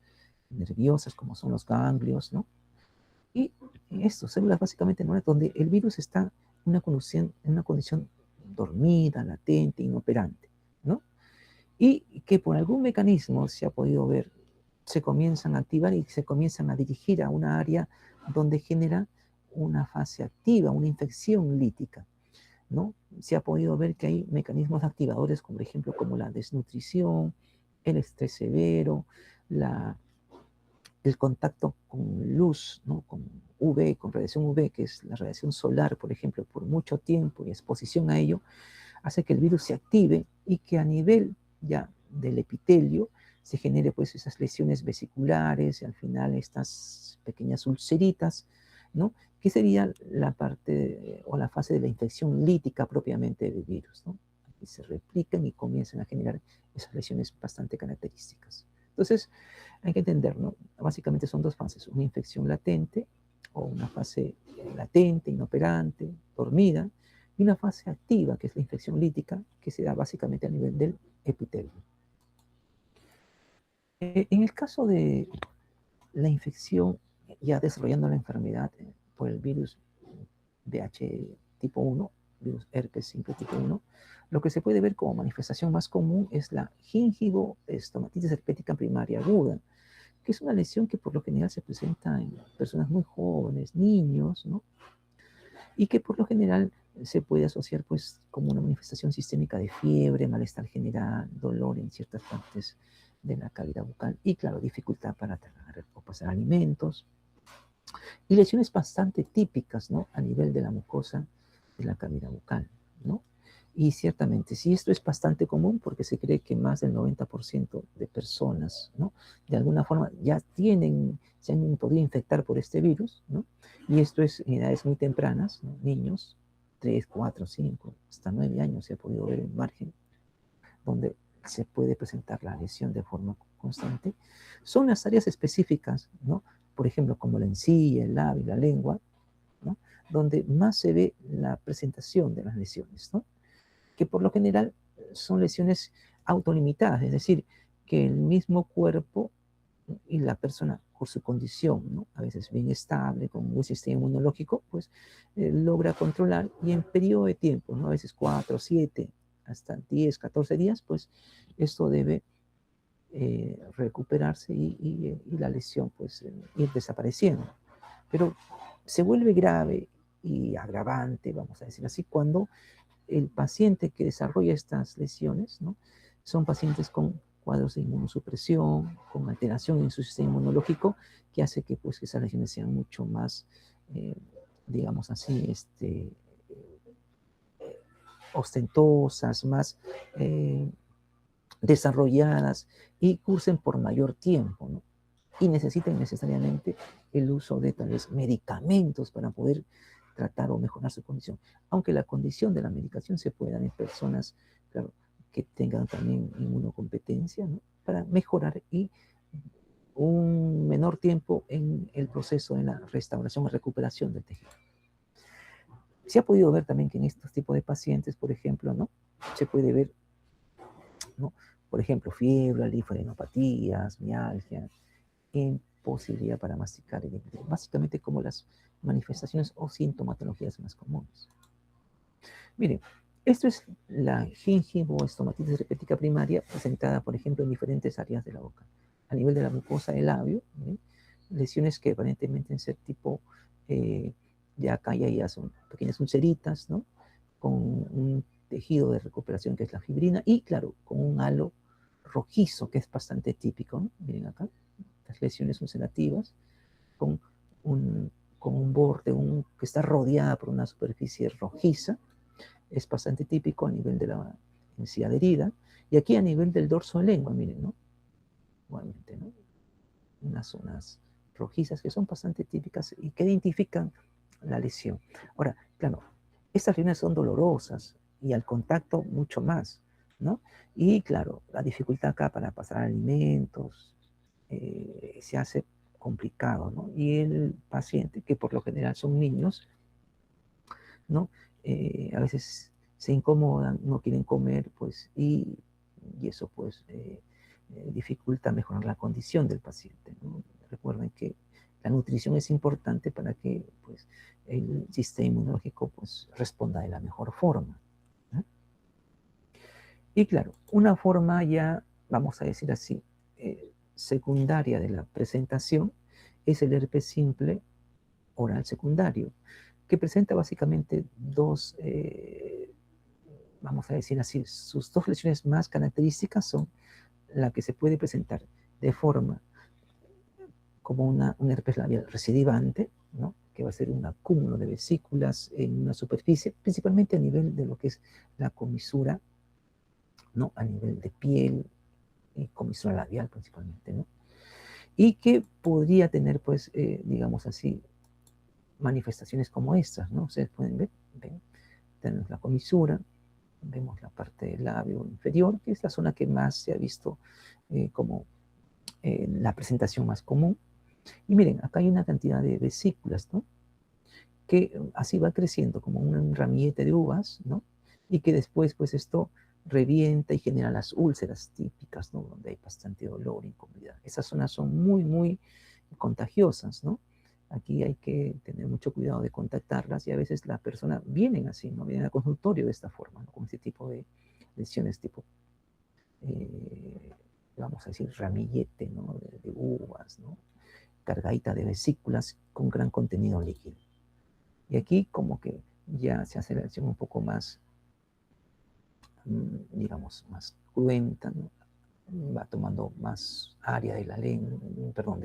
[SPEAKER 1] nerviosas como son los ganglios, ¿no? Y estas células básicamente no es donde el virus está en una condición dormida, latente, inoperante, ¿no? Y que por algún mecanismo se ha podido ver, se comienzan a activar y se comienzan a dirigir a una área donde genera una fase activa, una infección lítica, ¿no? Se ha podido ver que hay mecanismos activadores, como por ejemplo, como la desnutrición, el estrés severo, el contacto con luz, ¿no? Con UV, con radiación UV, que es la radiación solar, por ejemplo, por mucho tiempo y exposición a ello, hace que el virus se active y que a nivel ya del epitelio se genere pues esas lesiones vesiculares y al final estas pequeñas ulceritas, ¿no? Que sería la parte o la fase de la infección lítica propiamente del virus, ¿no? Aquí se replican y comienzan a generar esas lesiones bastante características. Entonces, hay que entender, ¿no? Básicamente son dos fases, una infección latente o una fase latente, inoperante, dormida, y una fase activa, que es la infección lítica, que se da básicamente a nivel del epitelio. En el caso de la infección, ya desarrollando la enfermedad por el virus VH tipo 1, virus herpes simple tipo 1, lo que se puede ver como manifestación más común es la gingivoestomatitis herpética primaria aguda, que es una lesión que por lo general se presenta en personas muy jóvenes, niños, ¿no? Y que por lo general se puede asociar pues como una manifestación sistémica de fiebre, malestar general, dolor en ciertas partes de la cavidad bucal y claro, dificultad para tragar o pasar alimentos. Y lesiones bastante típicas, ¿no? A nivel de la mucosa de la cavidad bucal, ¿no? Y ciertamente, si esto es bastante común, porque se cree que más del 90% de personas, ¿no? De alguna forma ya se han podido infectar por este virus, ¿no? Y esto es en edades muy tempranas, ¿no? Niños, 3, 4, 5, hasta 9 años se ha podido ver el margen, donde se puede presentar la lesión de forma constante. Son las áreas específicas, ¿no? Por ejemplo, como la encía, el labio, la lengua, ¿no? Donde más se ve la presentación de las lesiones, ¿no? Que por lo general son lesiones autolimitadas, es decir, que el mismo cuerpo y la persona por su condición, ¿no? A veces bien estable, con un buen sistema inmunológico, pues logra controlar y en periodo de tiempo, ¿no? A veces 4, 7, hasta 10, 14 días, pues esto debe recuperarse y la lesión pues ir desapareciendo. Pero se vuelve grave y agravante, vamos a decir así, cuando el paciente que desarrolla estas lesiones, ¿no? Son pacientes con cuadros de inmunosupresión, con alteración en su sistema inmunológico, que hace que pues, esas lesiones sean mucho más, eh, digamos así, ostentosas, más desarrolladas y cursen por mayor tiempo, ¿no? Y necesiten necesariamente el uso de tal vez medicamentos para poder tratar o mejorar su condición. Aunque la condición de la medicación se puede dar en personas, claro, que tengan también inmunocompetencia, ¿no? Para mejorar y un menor tiempo en el proceso de la restauración y recuperación del tejido. Se ha podido ver también que en estos tipos de pacientes, por ejemplo, ¿no? Se puede ver, ¿no? Por ejemplo, fiebre, linfadenopatías, mialgia, imposibilidad para masticar y digerir. Básicamente como las manifestaciones o sintomatologías más comunes. Miren, esto es la gingivoestomatitis herpética primaria presentada, por ejemplo, en diferentes áreas de la boca. A nivel de la mucosa del labio, ¿sí? Lesiones que aparentemente en ser tipo, ya acá ya son pequeñas ulceritas, ¿no? Con un tejido de recuperación que es la fibrina y, claro, con un halo rojizo que es bastante típico, ¿no? Miren acá, las lesiones ulcerativas con con un borde que está rodeada por una superficie rojiza, es bastante típico a nivel de la encía adherida, y aquí a nivel del dorso de lengua, miren, ¿no? Igualmente, ¿no? Unas zonas rojizas que son bastante típicas y que identifican la lesión. Ahora, claro, estas lesiones son dolorosas y al contacto mucho más, ¿no? Y claro, la dificultad acá para pasar alimentos se hace complicado, ¿no? Y el paciente, que por lo general son niños, ¿no? A veces se incomodan, no quieren comer, pues, y eso, pues, dificulta mejorar la condición del paciente, ¿no? Recuerden que la nutrición es importante para que pues, el sistema inmunológico pues, responda de la mejor forma, ¿no? Y claro, una forma ya, vamos a decir así, secundaria de la presentación es el herpes simple oral secundario, que presenta básicamente dos, vamos a decir así, sus dos lesiones más características son la que se puede presentar de forma como un herpes labial recidivante, ¿no? Que va a ser un acúmulo de vesículas en una superficie, principalmente a nivel de lo que es la comisura, ¿no? A nivel de piel y comisura labial principalmente, ¿no? Y que podría tener, pues, digamos así, manifestaciones como estas, ¿no? Ustedes pueden ver, ven, tenemos la comisura, vemos la parte del labio inferior, que es la zona que más se ha visto como la presentación más común. Y miren, acá hay una cantidad de vesículas, ¿no? Que así va creciendo como un ramillete de uvas, ¿no? Y que después, pues esto revienta y genera las úlceras típicas, ¿no? Donde hay bastante dolor, incomodidad. Esas zonas son muy, muy contagiosas, ¿no? Aquí hay que tener mucho cuidado de contactarlas y a veces la persona vienen así, ¿no? Vienen al consultorio de esta forma, ¿no? Con este tipo de lesiones tipo, vamos a decir, ramillete, ¿no? De uvas, ¿no? Cargadita de vesículas con gran contenido líquido. Y aquí como que ya se hace la lesión un poco más, digamos, más cruenta, ¿no? Va tomando más área de la lengua, perdón,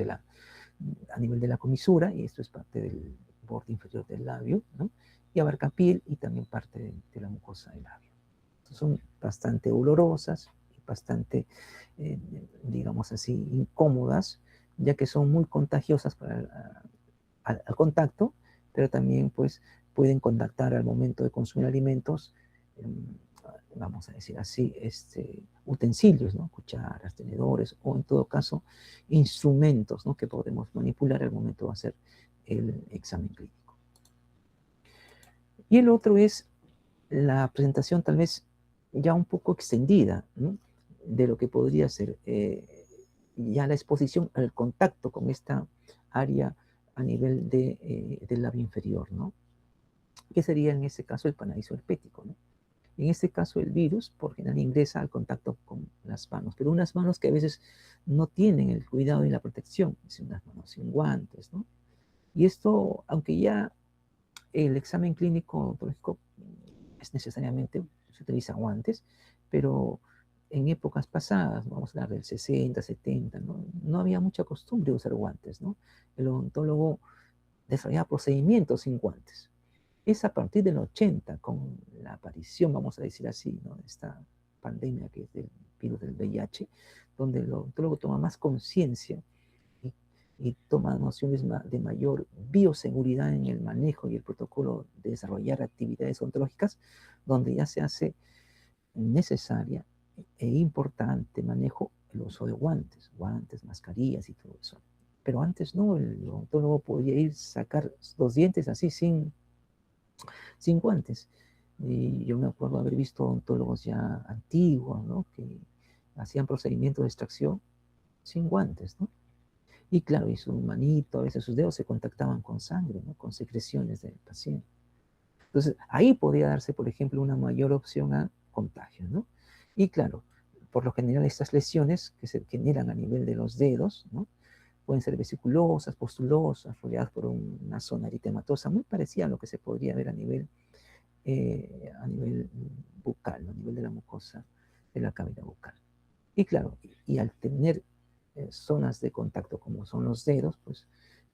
[SPEAKER 1] a nivel de la comisura, y esto es parte del borde inferior del labio, ¿no? Y abarca piel y también parte de la mucosa del labio. Entonces son bastante olorosas y bastante, digamos así, incómodas, ya que son muy contagiosas al contacto, pero también pues pueden contactar al momento de consumir alimentos, vamos a decir así, utensilios, ¿no? Cucharas, tenedores o en todo caso instrumentos, ¿no? Que podemos manipular al momento de hacer el examen clínico. Y el otro es la presentación tal vez ya un poco extendida, ¿no? De lo que podría ser ya la exposición al contacto con esta área a nivel del labio inferior, ¿no? Que sería en este caso el panadizo herpético, ¿no? En este caso el virus por general ingresa al contacto con las manos, pero unas manos que a veces no tienen el cuidado y la protección, es unas manos sin guantes, ¿no? Y esto, aunque ya el examen clínico odontológico es necesariamente, se utiliza guantes, pero en épocas pasadas, vamos a hablar del 60, 70, no había mucha costumbre de usar guantes, ¿no? El odontólogo desarrollaba procedimientos sin guantes. Es a partir del 80, con la aparición, vamos a decir así, ¿no? De esta pandemia que es del virus del VIH, donde el odontólogo toma más conciencia y toma nociones de mayor bioseguridad en el manejo y el protocolo de desarrollar actividades odontológicas, donde ya se hace necesaria e importante manejo el uso de guantes, mascarillas y todo eso. Pero antes no, el odontólogo podía ir sacar los dientes así sin guantes. Y yo me acuerdo haber visto odontólogos ya antiguos, ¿no? Que hacían procedimientos de extracción sin guantes, ¿no? Y claro, y su manito, a veces sus dedos se contactaban con sangre, ¿no? Con secreciones del paciente. Entonces, ahí podría darse, por ejemplo, una mayor opción a contagio, ¿no? Y claro, por lo general estas lesiones que se generan a nivel de los dedos, ¿no? Pueden ser vesiculosas, postulosas, rodeadas por una zona eritematosa, muy parecida a lo que se podría ver a nivel bucal, ¿no? A nivel de la mucosa de la cavidad bucal. Y claro, y al tener zonas de contacto como son los dedos, pues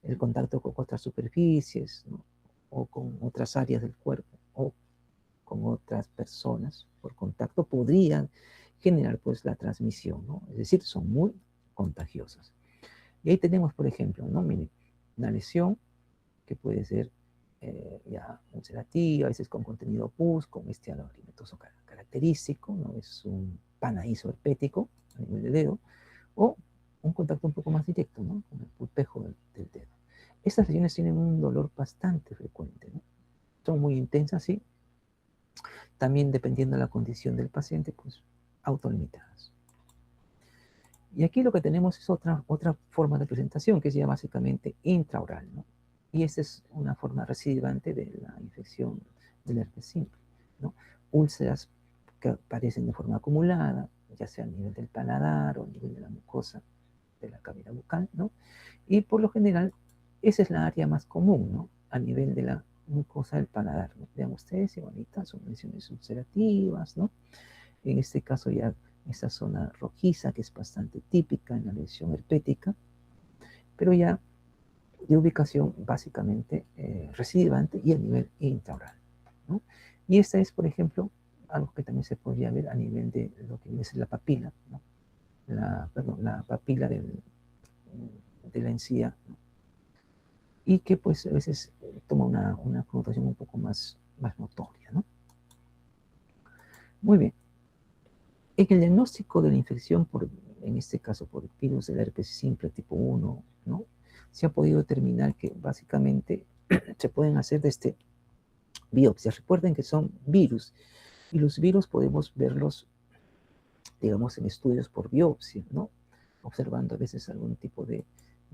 [SPEAKER 1] el contacto con otras superficies, ¿no? O con otras áreas del cuerpo o con otras personas por contacto podrían generar pues la transmisión, ¿no? Es decir, son muy contagiosas. Y ahí tenemos, por ejemplo, ¿no? Miren, una lesión que puede ser ya ulcerativa, a veces con contenido pus, con este algo alimetoso característico, ¿no? Es un panadizo herpético a nivel de dedo, o un contacto un poco más directo, ¿no? Con el pulpejo del dedo. Estas lesiones tienen un dolor bastante frecuente, ¿no? Son muy intensas, sí. También dependiendo de la condición del paciente, pues autolimitadas. Y aquí lo que tenemos es otra forma de presentación, que es ya básicamente intraoral, ¿no? Y esta es una forma recidivante de la infección del herpes simple, ¿no? Úlceras que aparecen de forma acumulada, ya sea a nivel del paladar o a nivel de la mucosa de la cavidad bucal, ¿no? Y por lo general, esa es la área más común, ¿no? A nivel de la mucosa del paladar, ¿no? Vean ustedes, igualitas, son lesiones ulcerativas, ¿no? En este caso ya esta zona rojiza, que es bastante típica en la lesión herpética, pero ya de ubicación básicamente recidivante y a nivel intraoral, ¿no? Y esta es, por ejemplo, algo que también se podría ver a nivel de lo que es la papila, ¿no? La papila de la encía, ¿no? Y que pues a veces toma una connotación un poco más notoria, ¿no? Muy bien. En el diagnóstico de la infección, en este caso por el virus del herpes simple tipo 1, ¿no? Se ha podido determinar que básicamente se pueden hacer biopsias. Recuerden que son virus, y los virus podemos verlos, digamos, en estudios por biopsia, ¿no? Observando a veces algún tipo de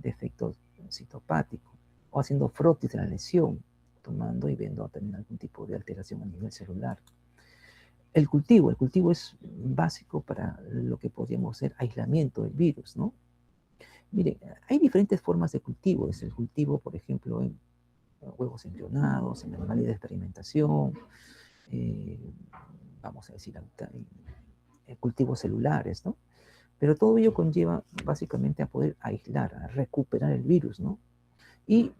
[SPEAKER 1] efecto citopático, o haciendo frotis de la lesión, tomando y viendo también algún tipo de alteración a nivel celular. El cultivo es básico para lo que podríamos hacer aislamiento del virus, ¿no? Miren, hay diferentes formas de cultivo. Es el cultivo, por ejemplo, en huevos embrionados, en animales de experimentación, eh, vamos a decir, cultivos celulares, ¿no? Pero todo ello conlleva básicamente a poder aislar, a recuperar el virus, ¿no? Y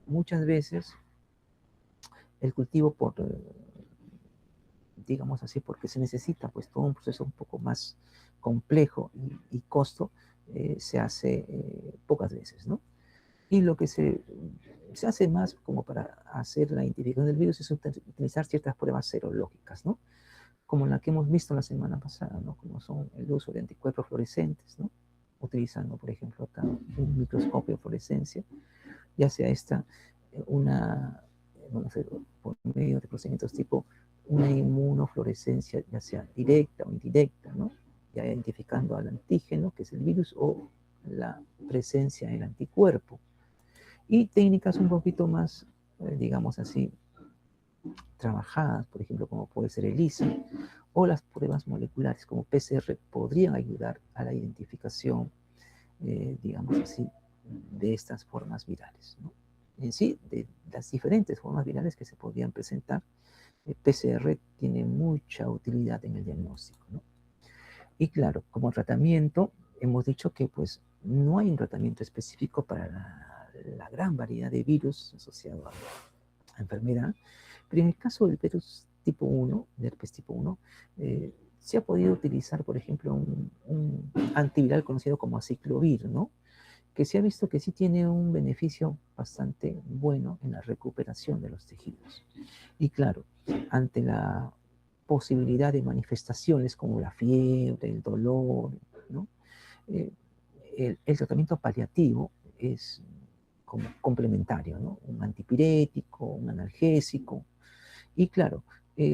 [SPEAKER 1] muchas veces el cultivo digamos así, porque se necesita pues todo un proceso un poco más complejo y costo, se hace pocas veces, ¿no? Y lo que se hace más como para hacer la identificación del virus es utilizar ciertas pruebas serológicas, ¿no? Como la que hemos visto la semana pasada, ¿no? Como son el uso de anticuerpos fluorescentes, ¿no? Utilizando, por ejemplo, acá un microscopio de fluorescencia, ya sea vamos a hacer por medio de procedimientos tipo una inmunofluorescencia, ya sea directa o indirecta, ¿no? Ya identificando al antígeno, que es el virus, o la presencia del anticuerpo. Y técnicas un poquito más, digamos así, trabajadas, por ejemplo, como puede ser el ELISA, o las pruebas moleculares como PCR, podrían ayudar a la identificación, digamos así, de estas formas virales, ¿no? En sí, de las diferentes formas virales que se podrían presentar, el PCR tiene mucha utilidad en el diagnóstico, ¿no? Y claro, como tratamiento, hemos dicho que pues no hay un tratamiento específico para la gran variedad de virus asociados a la enfermedad, pero en el caso del virus tipo 1, del herpes tipo 1, se ha podido utilizar, por ejemplo, un antiviral conocido como aciclovir, ¿no? Que se ha visto que sí tiene un beneficio bastante bueno en la recuperación de los tejidos. Y claro, ante la posibilidad de manifestaciones como la fiebre, el dolor, ¿no? Eh, el tratamiento paliativo es como complementario, ¿no? Un antipirético, un analgésico. Y claro,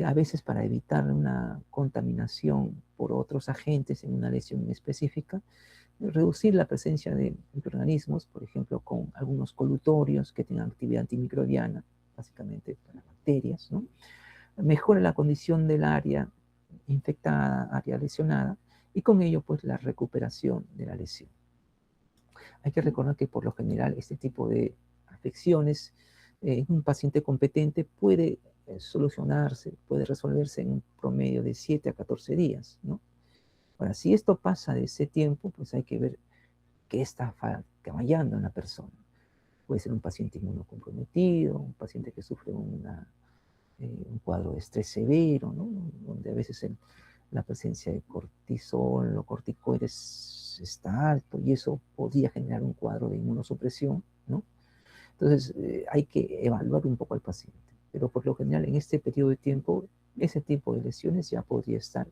[SPEAKER 1] a veces para evitar una contaminación por otros agentes en una lesión específica, reducir la presencia de microorganismos, por ejemplo, con algunos colutorios que tengan actividad antimicrobiana, básicamente para bacterias, ¿no? Mejora la condición del área infectada, área lesionada, y con ello, pues, la recuperación de la lesión. Hay que recordar que por lo general este tipo de afecciones en un paciente competente puede solucionarse, puede resolverse en un promedio de 7 a 14 días, ¿no? Ahora, si esto pasa de ese tiempo, pues hay que ver qué está fallando en la persona. Puede ser un paciente inmunocomprometido, un paciente que sufre un cuadro de estrés severo, ¿no? Donde a veces la presencia de cortisol o corticoides está alto y eso podría generar un cuadro de inmunosupresión, ¿no? Entonces hay que evaluar un poco al paciente, pero por lo general en este periodo de tiempo ese tipo de lesiones ya podría estar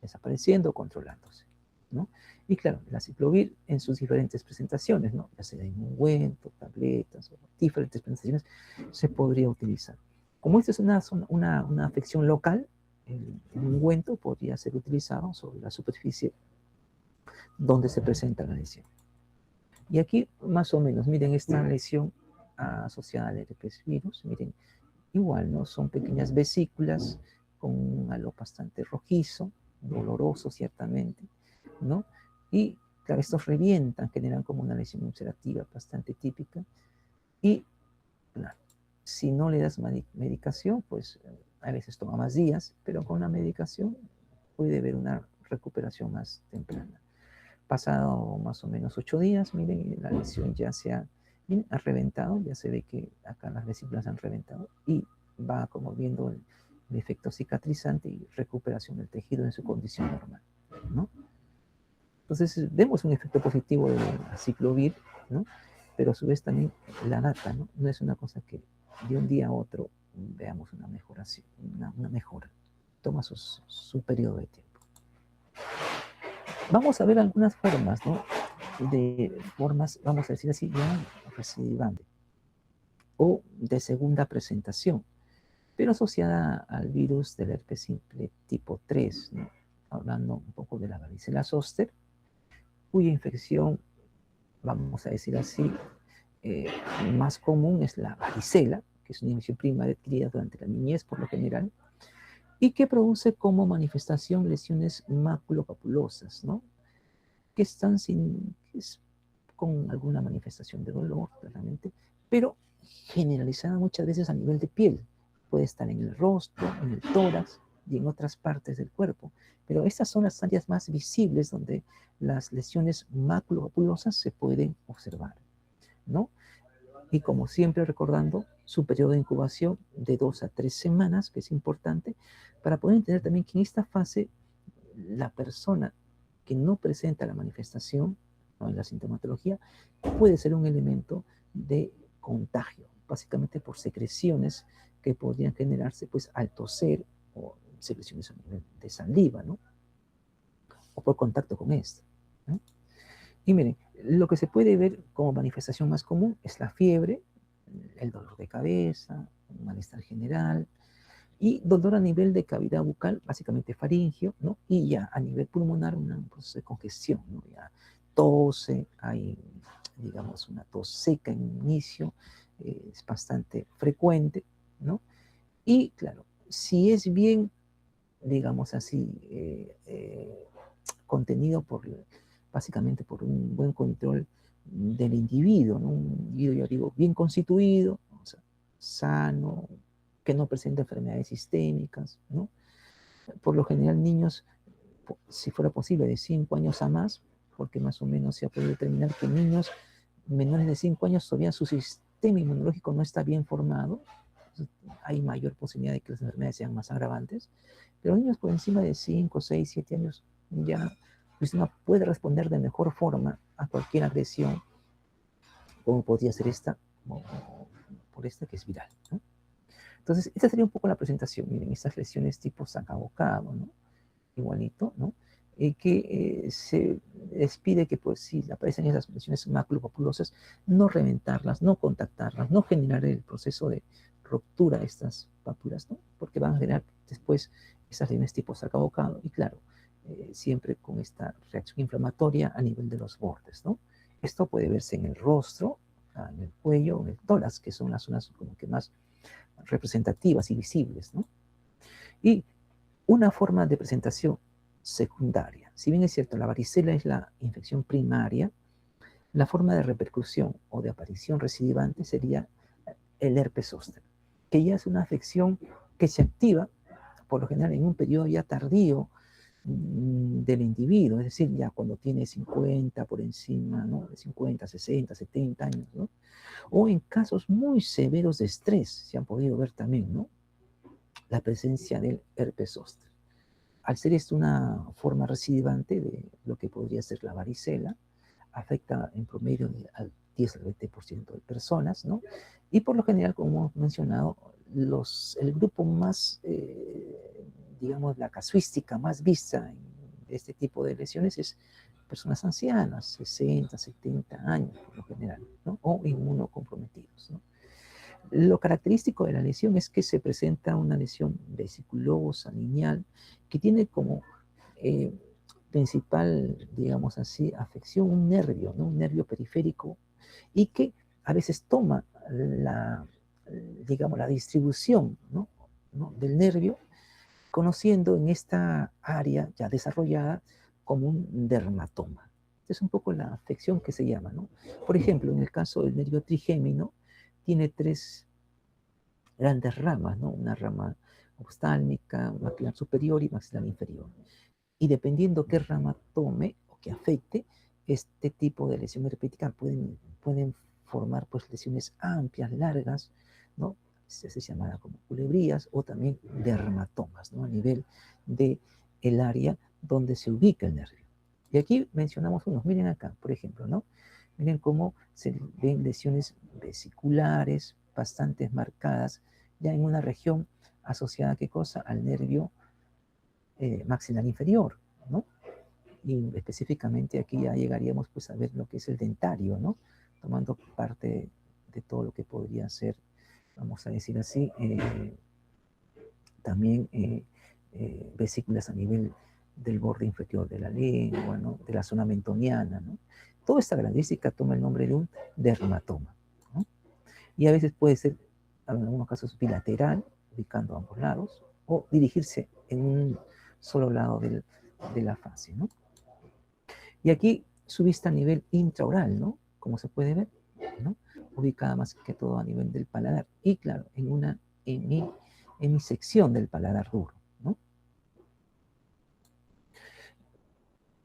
[SPEAKER 1] desapareciendo o controlándose, ¿no? Y claro, la ciclovir en sus diferentes presentaciones, ¿no? Ya sea en ungüento, tabletas, o diferentes presentaciones, se podría utilizar. Como esta es una afección local, el ungüento podría ser utilizado sobre la superficie donde se presenta la lesión. Y aquí, más o menos, miren esta lesión asociada al herpes virus, miren, igual, ¿no? Son pequeñas vesículas con un halo bastante rojizo, doloroso ciertamente, ¿no? Y claro, estos revientan, generan como una lesión ulcerativa bastante típica. Y claro, si no le das medicación, pues a veces toma más días, pero con la medicación puede haber una recuperación más temprana. Pasado más o menos 8 días, miren, la lesión ya ha reventado, ya se ve que acá las vesículas han reventado y va como viendo el efecto cicatrizante y recuperación del tejido en su condición normal, ¿no? Entonces vemos un efecto positivo del aciclovir, ¿no? Pero a su vez también la data, ¿no? No es una cosa que de un día a otro veamos una mejoración, una mejora. Toma su periodo de tiempo. Vamos a ver algunas formas, ¿no? De formas, vamos a decir así, ya recidivante o de segunda presentación, pero asociada al virus del herpes simple tipo 3, ¿no? Hablando un poco de la varicela zoster, cuya infección, vamos a decir así, más común es la varicela, que es una infección primaria adquirida durante la niñez por lo general, y que produce como manifestación lesiones maculopapulosas, ¿no? Que están con alguna manifestación de dolor, claramente, pero generalizada muchas veces a nivel de piel. Puede estar en el rostro, en el tórax y en otras partes del cuerpo. Pero estas son las áreas más visibles donde las lesiones maculopapulosas se pueden observar, ¿no? Y como siempre recordando, su periodo de incubación de 2 a 3 semanas, que es importante, para poder entender también que en esta fase la persona que no presenta la manifestación, ¿no? En la sintomatología, puede ser un elemento de contagio, básicamente por secreciones que podrían generarse pues, al toser o secreciones a nivel de saliva, ¿no? O por contacto con esta, ¿no? Y miren, lo que se puede ver como manifestación más común es la fiebre, el dolor de cabeza, un malestar general, y dolor a nivel de cavidad bucal, básicamente faringio, ¿no? Y ya a nivel pulmonar, un proceso de congestión, ¿no? Ya tose, hay, digamos, una tos seca en inicio, es bastante frecuente, ¿no? Y claro, si es bien, digamos así, contenido básicamente por un buen control del individuo, ¿no? Un individuo, yo digo, bien constituido, o sea, sano, que no presenta enfermedades sistémicas, ¿no? Por lo general, niños, si fuera posible, de 5 años a más, porque más o menos se ha podido determinar que niños menores de 5 años todavía su sistema inmunológico no está bien formado, hay mayor posibilidad de que las enfermedades sean más agravantes, pero niños por encima de 5, 6, 7 años ya el sistema puede responder de mejor forma a cualquier agresión, como podría ser esta, o por esta que es viral, ¿no? Entonces, esta sería un poco la presentación. Miren, estas lesiones tipo sacabocado, ¿no? Igualito, ¿no? Que se les pide que, pues, si aparecen esas lesiones maculopapulosas, no reventarlas, no contactarlas, no generar el proceso de ruptura de estas papulas, ¿no? Porque van a generar después esas lesiones tipo sacabocado y, claro, siempre con esta reacción inflamatoria a nivel de los bordes, ¿no? Esto puede verse en el rostro, en el cuello, en el tórax, que son las zonas como que más representativas y visibles, ¿no? Y una forma de presentación secundaria. Si bien es cierto, la varicela es la infección primaria, la forma de repercusión o de aparición recidivante sería el herpes zóster, que ya es una afección que se activa por lo general en un periodo ya tardío del individuo, es decir, ya cuando tiene 50 por encima, ¿no? De 50, 60, 70 años, ¿no? O en casos muy severos de estrés, se han podido ver también, ¿no? La presencia del herpes zóster. Al ser esto una forma recidivante de lo que podría ser la varicela, afecta en promedio al 10 al 20% de personas, ¿no? Y por lo general, como hemos mencionado, el grupo más, digamos, la casuística más vista en este tipo de lesiones es personas ancianas, 60, 70 años por lo general, ¿no? O inmunocomprometidos, ¿no? Lo característico de la lesión es que se presenta una lesión vesiculosa, lineal, que tiene como principal, digamos así, afección, un nervio, ¿no? Un nervio periférico, y que a veces toma digamos, la distribución, ¿no? Del nervio, conociendo en esta área ya desarrollada como un dermatoma. Es un poco la afección que se llama, ¿no? Por ejemplo, en el caso del nervio trigémino, tiene tres grandes ramas, ¿no? Una rama oftálmica, maxilar superior y maxilar inferior. Y dependiendo qué rama tome o que afecte, este tipo de lesión herpética pueden formar pues lesiones amplias, largas, ¿no? Se llama como culebrías o también dermatomas, ¿no? A nivel de el área donde se ubica el nervio. Y aquí mencionamos unos, miren acá, por ejemplo, ¿no? Miren cómo se ven lesiones vesiculares bastante marcadas, ya en una región asociada, ¿qué cosa? Al nervio maxilar inferior, ¿no? Y específicamente aquí ya llegaríamos pues a ver lo que es el dentario, ¿no? Tomando parte de todo lo que podría ser, vamos a decir así, también vesículas a nivel del borde inferior de la lengua, ¿no? De la zona mentoniana, ¿no? Toda esta característica toma el nombre de un dermatoma, ¿no? Y a veces puede ser, en algunos casos, bilateral, ubicando ambos lados, o dirigirse en un solo lado de la fase, ¿no? Y aquí su vista a nivel intraoral, ¿no? Como se puede ver, ¿no? Ubicada más que todo a nivel del paladar. Y claro, en una hemisección del paladar duro, ¿no?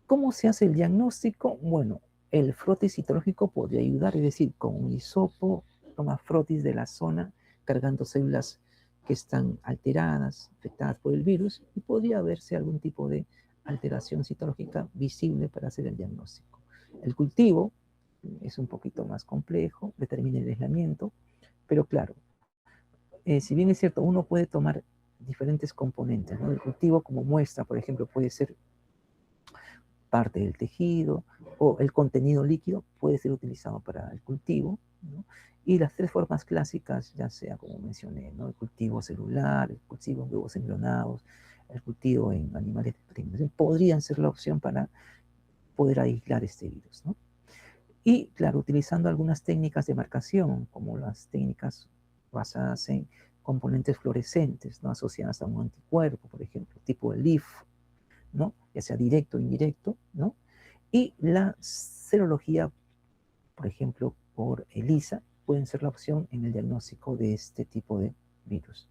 [SPEAKER 1] ¿Cómo se hace el diagnóstico? Bueno, el frotis citológico podría ayudar, es decir, con un hisopo, toma frotis de la zona, cargando células que están alteradas, afectadas por el virus, y podría verse algún tipo de alteración citológica visible para hacer el diagnóstico. El cultivo es un poquito más complejo, determina el aislamiento, pero claro, si bien es cierto, uno puede tomar diferentes componentes, ¿no? El cultivo como muestra, por ejemplo, puede ser parte del tejido o el contenido líquido puede ser utilizado para el cultivo, ¿no? Y las tres formas clásicas, ya sea como mencioné, ¿no? El cultivo celular, el cultivo en huevos embrionados, el cultivo en animales de experimentación, podrían ser la opción para poder aislar este virus, ¿no? Y claro, utilizando algunas técnicas de marcación, como las técnicas basadas en componentes fluorescentes, ¿no? Asociadas a un anticuerpo, por ejemplo, tipo el LIF, ¿no? Ya sea directo o indirecto, ¿no? Y la serología, por ejemplo, por ELISA, pueden ser la opción en el diagnóstico de este tipo de virus.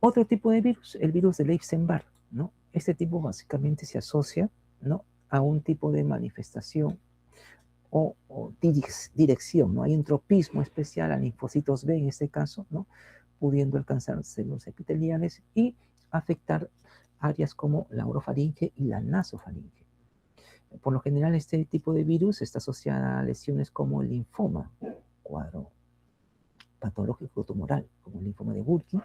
[SPEAKER 1] Otro tipo de virus, el virus de Epstein-Barr, ¿no? Este tipo básicamente se asocia, ¿no? A un tipo de manifestación o dirección, ¿no? Hay un tropismo especial a linfocitos B en este caso, ¿no? Pudiendo alcanzar células epiteliales y afectar áreas como la orofaringe y la nasofaringe. Por lo general, este tipo de virus está asociada a lesiones como el linfoma, cuadro patológico tumoral, como el linfoma de Burkitt,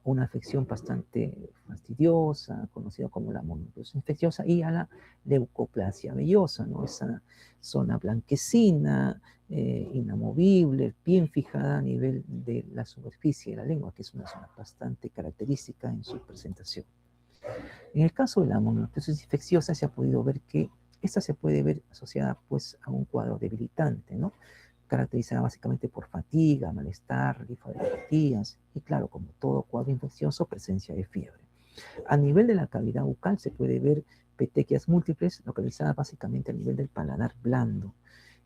[SPEAKER 1] una afección bastante fastidiosa, conocida como la mononucleosis infecciosa, y a la leucoplasia vellosa, ¿no? Esa zona blanquecina, inamovible, bien fijada a nivel de la superficie de la lengua, que es una zona bastante característica en su presentación. En el caso de la mononucleosis infecciosa se ha podido ver que esta se puede ver asociada pues a un cuadro debilitante, ¿no? Caracterizada básicamente por fatiga, malestar, linfadenopatía y claro, como todo cuadro infeccioso, presencia de fiebre. A nivel de la cavidad bucal se puede ver petequias múltiples localizadas básicamente a nivel del paladar blando.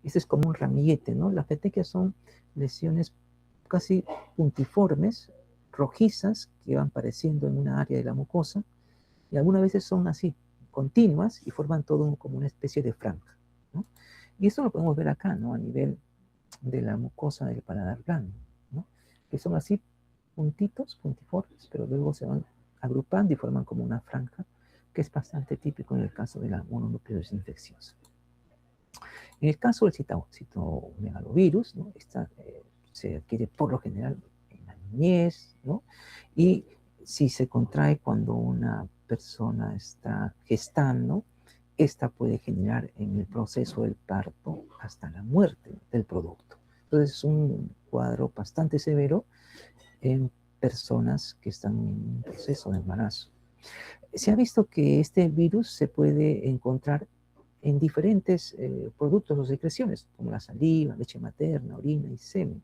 [SPEAKER 1] Este es como un ramillete, ¿no? Las petequias son lesiones casi puntiformes, rojizas, que van apareciendo en una área de la mucosa, y algunas veces son así, continuas, y forman todo como una especie de franja, ¿no? Y esto lo podemos ver acá, ¿no? A nivel de la mucosa del paladar blando, ¿no? Que son así puntitos, puntiformes, pero luego se van agrupando y forman como una franja, que es bastante típico en el caso de la mononucleosis infecciosa. En el caso del citomegalovirus, ¿no? Esta se adquiere por lo general en la niñez, ¿no? Y si se contrae cuando una persona está gestando, esta puede generar en el proceso del parto hasta la muerte del producto. Entonces es un cuadro bastante severo en personas que están en un proceso de embarazo. Se ha visto que este virus se puede encontrar en diferentes productos o secreciones, como la saliva, leche materna, orina y semen,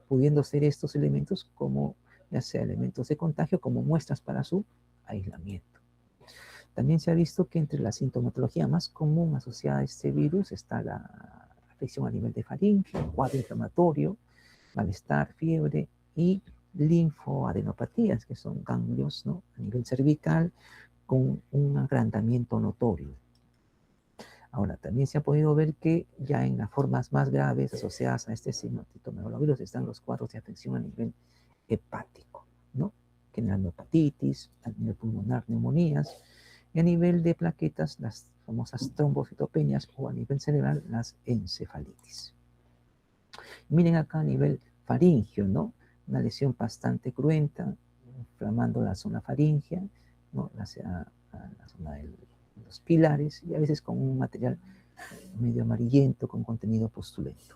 [SPEAKER 1] pudiendo ser estos elementos como, ya sea elementos de contagio, como muestras para su aislamiento. También se ha visto que entre la sintomatología más común asociada a este virus está la afección a nivel de faringe, cuadro inflamatorio, malestar, fiebre y linfoadenopatías, que son ganglios, ¿no?, a nivel cervical con un agrandamiento notorio. Ahora, también se ha podido ver que ya en las formas más graves asociadas a este citomegalovirus están los cuadros de afección a nivel hepático, ¿no?, generando hepatitis, a nivel pulmonar, neumonías, y a nivel de plaquetas, las famosas trombocitopenias, o a nivel cerebral, las encefalitis. Miren acá a nivel faringio, ¿no? Una lesión bastante cruenta, inflamando la zona faringea, ¿no?, la zona de los pilares, y a veces con un material medio amarillento con contenido pustulento.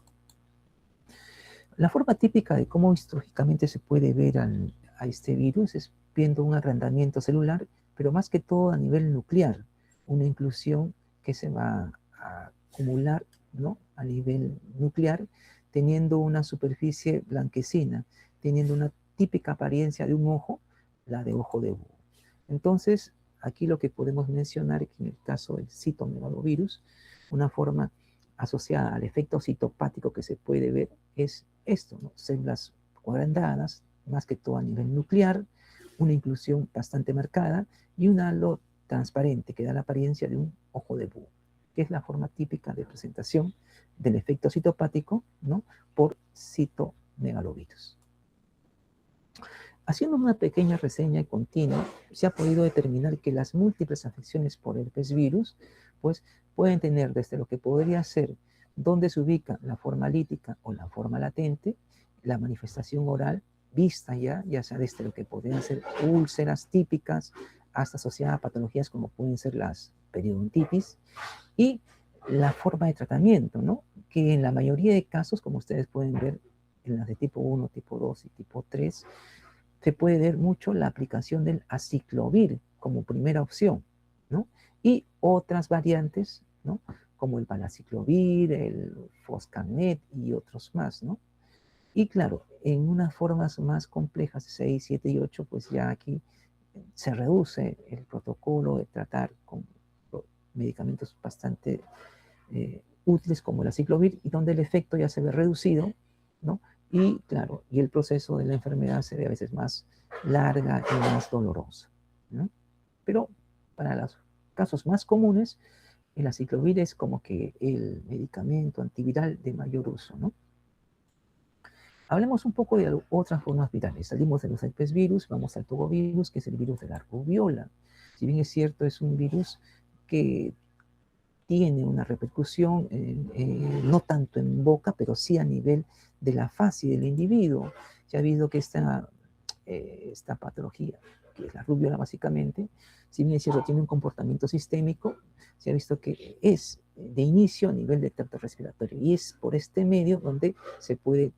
[SPEAKER 1] La forma típica de cómo histológicamente se puede ver a este virus es viendo un agrandamiento celular, pero más que todo a nivel nuclear, una inclusión que se va a acumular, ¿no?, a nivel nuclear, teniendo una superficie blanquecina, teniendo una típica apariencia de un ojo, la de ojo de búho. Entonces, aquí lo que podemos mencionar es que en el caso del citomegalovirus, una forma asociada al efecto citopático que se puede ver es esto, ¿no?, células cuadradas, más que todo a nivel nuclear, una inclusión bastante marcada y un halo transparente que da la apariencia de un ojo de búho, que es la forma típica de presentación del efecto citopático, ¿no?, por citomegalovirus. Haciendo una pequeña reseña continua, se ha podido determinar que las múltiples afecciones por herpes virus, pues, pueden tener desde lo que podría ser donde se ubica la forma lítica o la forma latente, la manifestación oral, vista ya sea desde lo que podrían ser úlceras típicas, hasta asociadas a patologías como pueden ser las periodontitis, y la forma de tratamiento, ¿no?, que en la mayoría de casos, como ustedes pueden ver en las de tipo 1, tipo 2 y tipo 3, se puede ver mucho la aplicación del aciclovir como primera opción, ¿no?, y otras variantes, ¿no?, como el palaciclovir, el foscarnet y otros más, ¿no? Y claro, en unas formas más complejas, 6, 7 y 8, pues ya aquí se reduce el protocolo de tratar con medicamentos bastante útiles como el aciclovir, y donde el efecto ya se ve reducido, ¿no? Y claro, y el proceso de la enfermedad se ve a veces más larga y más dolorosa, ¿no? Pero para los casos más comunes, el aciclovir es como que el medicamento antiviral de mayor uso, ¿no? Hablemos un poco de otras formas virales. Salimos de los herpes virus, vamos al togovirus, que es el virus de la rubiola. Si bien es cierto, es un virus que tiene una repercusión no tanto en boca, pero sí a nivel de la fase del individuo. Se ha visto que esta patología, que es la rubiola básicamente, si bien es cierto, tiene un comportamiento sistémico, se ha visto que es de inicio a nivel de tracto respiratorio, y es por este medio donde se puede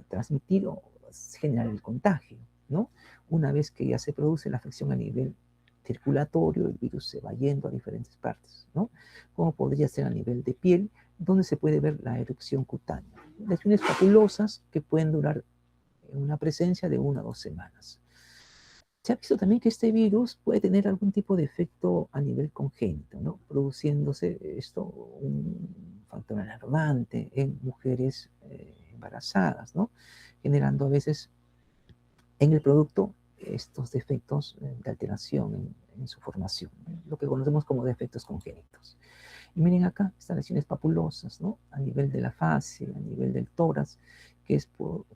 [SPEAKER 1] transmitir o generar el contagio, ¿no? Una vez que ya se produce la afección a nivel circulatorio, el virus se va yendo a diferentes partes, ¿no? Como podría ser a nivel de piel, donde se puede ver la erupción cutánea. Lesiones papulosas que pueden durar una presencia de 1 a 2 semanas. Se ha visto también que este virus puede tener algún tipo de efecto a nivel congénito, ¿no?, produciéndose esto un factor alarmante en mujeres embarazadas, ¿no?, generando a veces en el producto estos defectos de alteración en su formación, ¿no?, lo que conocemos como defectos congénitos. Y miren acá, estas lesiones papulosas, ¿no?, a nivel de la fase, a nivel del tórax, que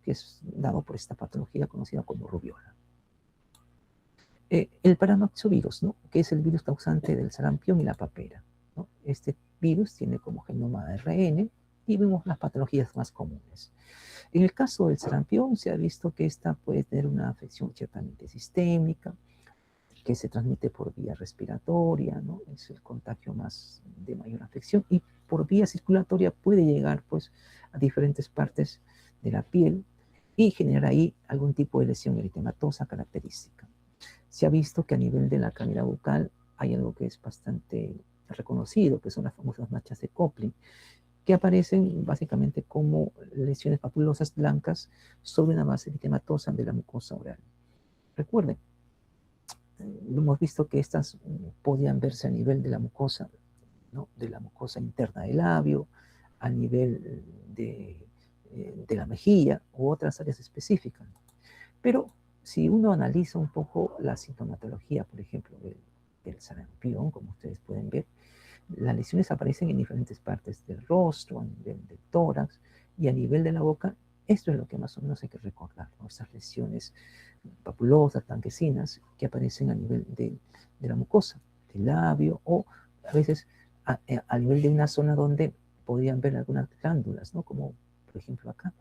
[SPEAKER 1] es dado por esta patología conocida como rubiola. El paramaxovirus, ¿no?, que es el virus causante del sarampión y la papera, ¿no? Este virus tiene como genoma ARN y vemos las patologías más comunes. En el caso del sarampión se ha visto que esta puede tener una afección ciertamente sistémica, que se transmite por vía respiratoria, ¿no?, es el contagio más de mayor afección, y por vía circulatoria puede llegar pues a diferentes partes de la piel y generar ahí algún tipo de lesión eritematosa característica. Se ha visto que a nivel de la cavidad bucal hay algo que es bastante reconocido, que son las famosas manchas de Kopling, que aparecen básicamente como lesiones papulosas blancas sobre una base eritematosa de la mucosa oral. Recuerden, hemos visto que estas podían verse a nivel de la mucosa, ¿no? De la mucosa interna del labio, a nivel de la mejilla u otras áreas específicas. Pero si uno analiza un poco la sintomatología, por ejemplo, del sarampión, como ustedes pueden ver, las lesiones aparecen en diferentes partes del rostro, a nivel del tórax y a nivel de la boca. Esto es lo que más o menos hay que recordar, ¿no? Estas lesiones papulosas, blanquecinas, que aparecen a nivel de la mucosa, del labio, o a veces a nivel de una zona donde podrían ver algunas glándulas, ¿no? Como por ejemplo acá,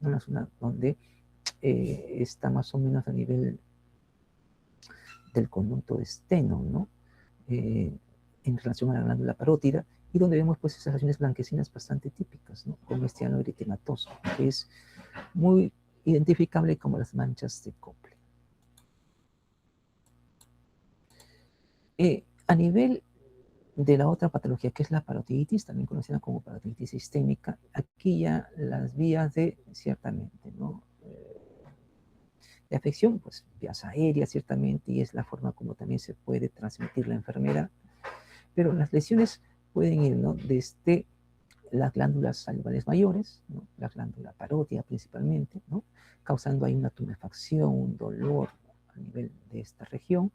[SPEAKER 1] una zona donde está más o menos a nivel del conducto de Steno, ¿no? En relación a la glándula parótida, y donde vemos pues esas lesiones blanquecinas bastante típicas, ¿no? Como este ano eritematoso, que es muy identificable como las manchas de Kopling. A nivel de la otra patología, que es la parotiditis, también conocida como parotiditis sistémica, aquí ya las vías de, ciertamente, ¿no? De afección, pues vías aéreas, ciertamente, y es la forma como también se puede transmitir la enfermedad, pero las lesiones pueden ir, ¿no? Desde las glándulas salivales mayores, ¿no? La glándula parótida principalmente, ¿no? Causando ahí una tumefacción, un dolor a nivel de esta región,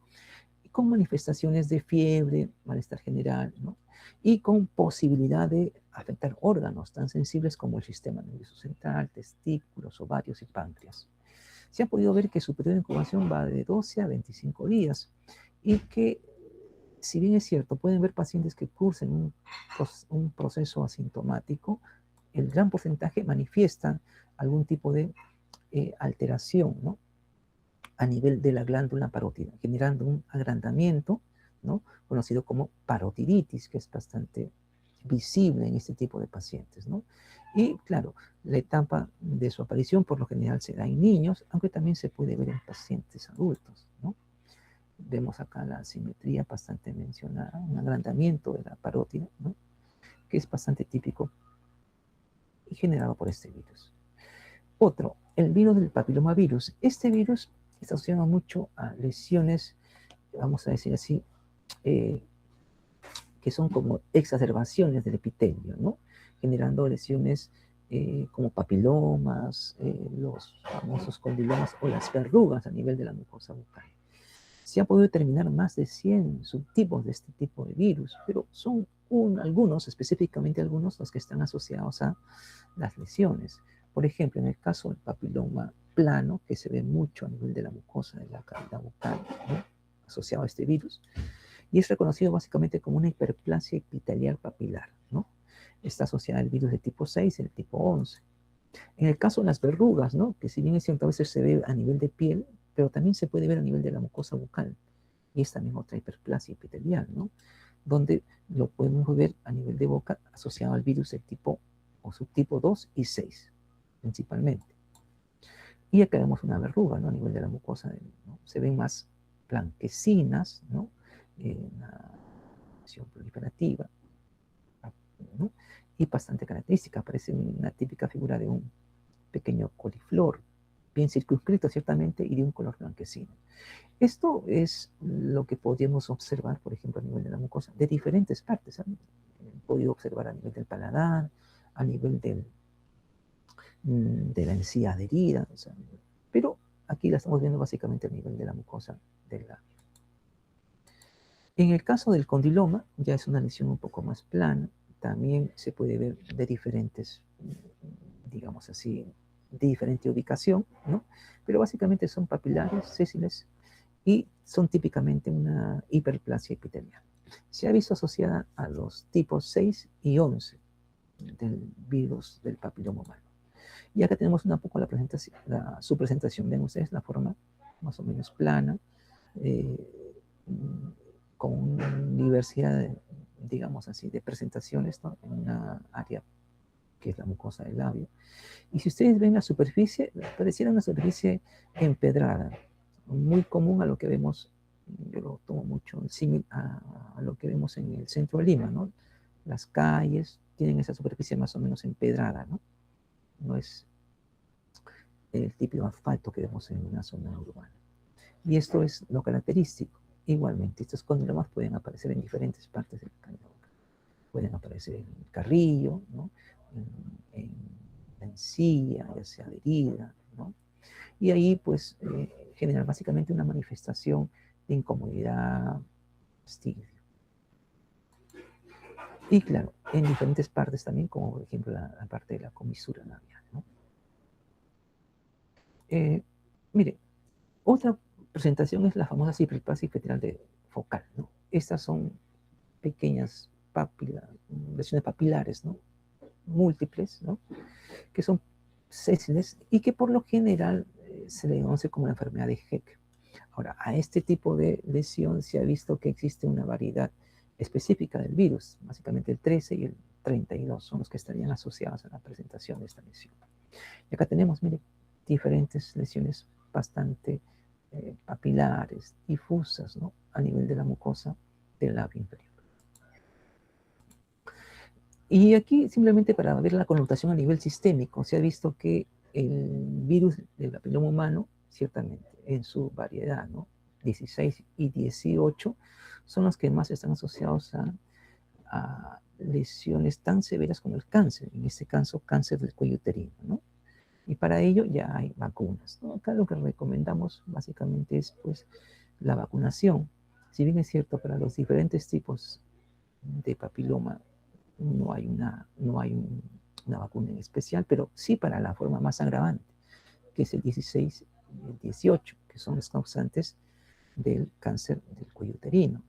[SPEAKER 1] y con manifestaciones de fiebre, malestar general, ¿no? Y con posibilidad de afectar órganos tan sensibles como el sistema nervioso central, testículos, ovarios y páncreas. Se ha podido ver que su periodo de incubación va de 12 a 25 días y que, si bien es cierto, pueden ver pacientes que cursen un proceso asintomático, el gran porcentaje manifiestan algún tipo de alteración, ¿no? A nivel de la glándula parótida, generando un agrandamiento, ¿no? Conocido como parotiditis, que es bastante visible en este tipo de pacientes, ¿no? Y claro, la etapa de su aparición por lo general se da en niños, aunque también se puede ver en pacientes adultos, ¿no? Vemos acá la simetría bastante mencionada, un agrandamiento de la parótida, ¿no? Que es bastante típico y generado por este virus. Otro, el virus del papilomavirus. Este virus está asociado mucho a lesiones, vamos a decir así, que son como exacerbaciones del epitelio, ¿no? Generando lesiones como papilomas, los famosos condilomas o las verrugas a nivel de la mucosa bucal. Se ha podido determinar más de 100 subtipos de este tipo de virus, pero son algunos, específicamente algunos, los que están asociados a las lesiones. Por ejemplo, en el caso del papiloma plano, que se ve mucho a nivel de la mucosa de la cavidad bucal, ¿no? Asociado a este virus, y es reconocido básicamente como una hiperplasia epitelial papilar, ¿no? Está asociada al virus de tipo 6 y el tipo 11. En el caso de las verrugas, ¿no? Que si bien es cierto, a veces se ve a nivel de piel, pero también se puede ver a nivel de la mucosa bucal, y es también otra hiperplasia epitelial, ¿no? Donde lo podemos ver a nivel de boca asociado al virus del tipo o subtipo 2 y 6, principalmente. Y acá vemos una verruga, ¿no? A nivel de la mucosa, ¿no? Se ven más blanquecinas, ¿no? Una lesión proliferativa, ¿no? Y bastante característica, parece una típica figura de un pequeño coliflor, bien circunscrito ciertamente y de un color blanquecino. Esto es lo que podríamos observar, por ejemplo, a nivel de la mucosa, de diferentes partes. ¿Saben? He podido observar a nivel del paladar, a nivel de la encía adherida, o sea, pero aquí la estamos viendo básicamente a nivel de la mucosa del labio. En el caso del condiloma, ya es una lesión un poco más plana, también se puede ver de diferentes, digamos así, de diferente ubicación, ¿no? Pero básicamente son papilares, sésiles, y son típicamente una hiperplasia epitelial. Se ha visto asociada a los tipos 6 y 11 del virus del papiloma humano. Y acá tenemos un poco su presentación. Ven ustedes la forma más o menos plana, con diversidad, digamos así, de presentaciones, ¿no? En una área que es la mucosa del labio. Y si ustedes ven la superficie, pareciera una superficie empedrada, muy común a lo que vemos yo lo tomo mucho símil a lo que vemos en el centro de Lima, ¿no? Las calles tienen esa superficie más o menos empedrada, ¿no? No es el típico asfalto que vemos en una zona urbana. Y esto es lo característico. Igualmente, estos condolemas pueden aparecer en diferentes partes del cañón. Pueden aparecer en el carrillo, ¿no? en la encía, ya sea adherida, ¿no? Y ahí, pues, generar básicamente una manifestación de incomodidad, fastidio. Y claro, en diferentes partes también, como por ejemplo la parte de la comisura labial, ¿no? Mire, otra presentación es la famosa cipriplasia fetal de focal, ¿no? Estas son pequeñas lesiones papilares, ¿no? Múltiples, ¿no? Que son sésiles y que por lo general se le conoce como la enfermedad de Heck. Ahora, a este tipo de lesión se ha visto que existe una variedad específica del virus, básicamente el 13 y el 32 son los que estarían asociados a la presentación de esta lesión. Y acá tenemos, mire, diferentes lesiones bastante papilares, difusas, ¿no? A nivel de la mucosa del labio inferior. Y aquí, simplemente para ver la connotación a nivel sistémico, se ha visto que el virus del papiloma humano, ciertamente, en su variedad, ¿no? 16 y 18, son los que más están asociados a lesiones tan severas como el cáncer, en este caso, cáncer del cuello uterino, ¿no? Y para ello ya hay vacunas, ¿no? Acá lo que recomendamos básicamente es, pues, la vacunación. Si bien es cierto, para los diferentes tipos de papiloma no hay una vacuna en especial, pero sí para la forma más agravante, que es el 16 y el 18, que son los causantes del cáncer del cuello uterino.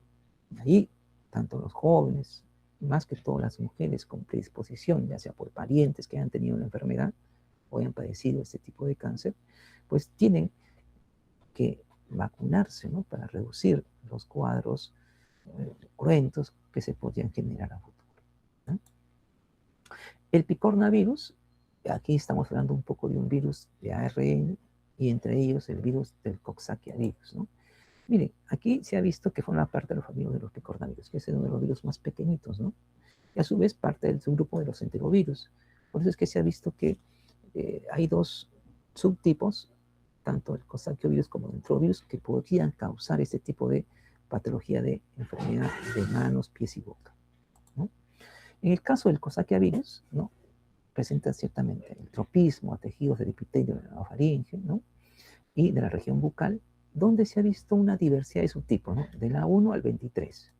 [SPEAKER 1] Ahí, tanto los jóvenes, más que todas las mujeres con predisposición, ya sea por parientes que hayan tenido la enfermedad o hayan padecido este tipo de cáncer, pues tienen que vacunarse, ¿no? Para reducir los cuadros cruentos que se podrían generar a futuro, ¿no? El picornavirus, aquí estamos hablando un poco de un virus de ARN y entre ellos el virus del Coxsackia virus, ¿no? Miren, aquí se ha visto que forma parte de la familia de los picornavirus, que es uno de los virus más pequeñitos, ¿no? Y a su vez parte del subgrupo de los enterovirus. Por eso es que se ha visto que hay dos subtipos, tanto el Coxsackia virus como el enterovirus, que podrían causar este tipo de patología de enfermedad de manos, pies y boca, ¿no? En el caso del Coxsackia virus, ¿no? Presenta ciertamente el tropismo a tejidos del epitelio de la faringe, ¿no? Y de la región bucal, donde se ha visto una diversidad de subtipos, ¿no? De la 1 al 23.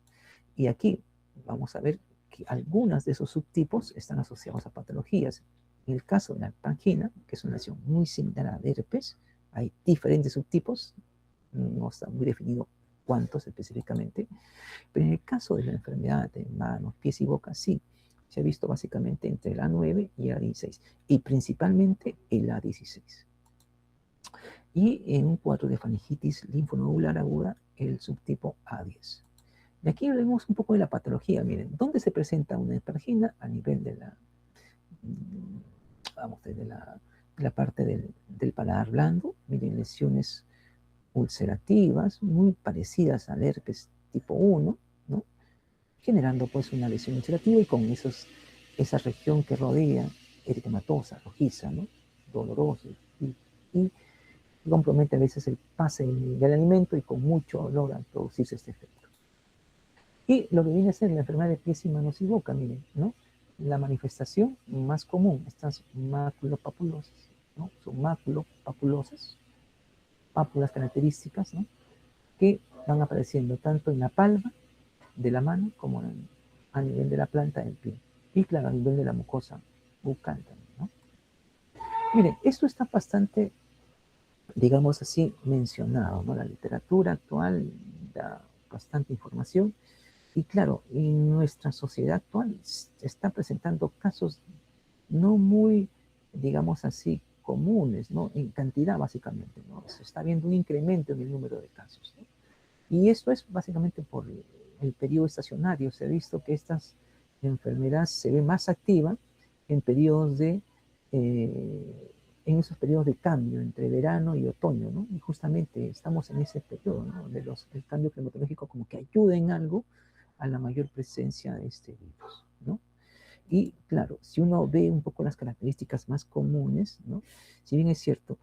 [SPEAKER 1] Y aquí vamos a ver que algunas de esos subtipos están asociados a patologías. En el caso de la pangina, que es una lesión muy similar a la de herpes, hay diferentes subtipos, no está muy definido cuántos específicamente, pero en el caso de la enfermedad de manos, pies y boca, sí, se ha visto básicamente entre el A9 y el A16, y principalmente el A16. Y en un cuadro de faringitis linfonodular aguda, el subtipo A10. Y aquí vemos un poco de la patología. Miren, ¿dónde se presenta una hipergina? A nivel de la, vamos, de la parte del paladar blando. Miren, lesiones ulcerativas muy parecidas al herpes tipo 1, ¿no? Generando pues una lesión ulcerativa y con esa región que rodea, eritematosa, rojiza, ¿no? Dolorosa y compromete a veces el pase del alimento y con mucho logra producirse este efecto. Y lo que viene a ser la enfermedad de pies y manos y boca, miren, ¿no? La manifestación más común, estas maculopapulosas, ¿no? Son maculopapulosas, pápulas características, ¿no? Que van apareciendo tanto en la palma de la mano como a nivel de la planta del pie. Y claro, a nivel de la mucosa bucal también, ¿no? Miren, esto está bastante, digamos así, mencionado, ¿no? La literatura actual da bastante información. Y claro, en nuestra sociedad actual se están presentando casos no muy, digamos así, comunes, ¿no? En cantidad, básicamente, ¿no? Se está viendo un incremento en el número de casos, ¿no? Y esto es básicamente por el periodo estacionario. Se ha visto que estas enfermedades se ven más activas en periodos de en esos periodos de cambio entre verano y otoño, ¿no? Y justamente estamos en ese periodo, ¿no? El cambio climatológico como que ayuda en algo a la mayor presencia de este virus, ¿no? Y claro, si uno ve un poco las características más comunes, ¿no? Si bien es cierto,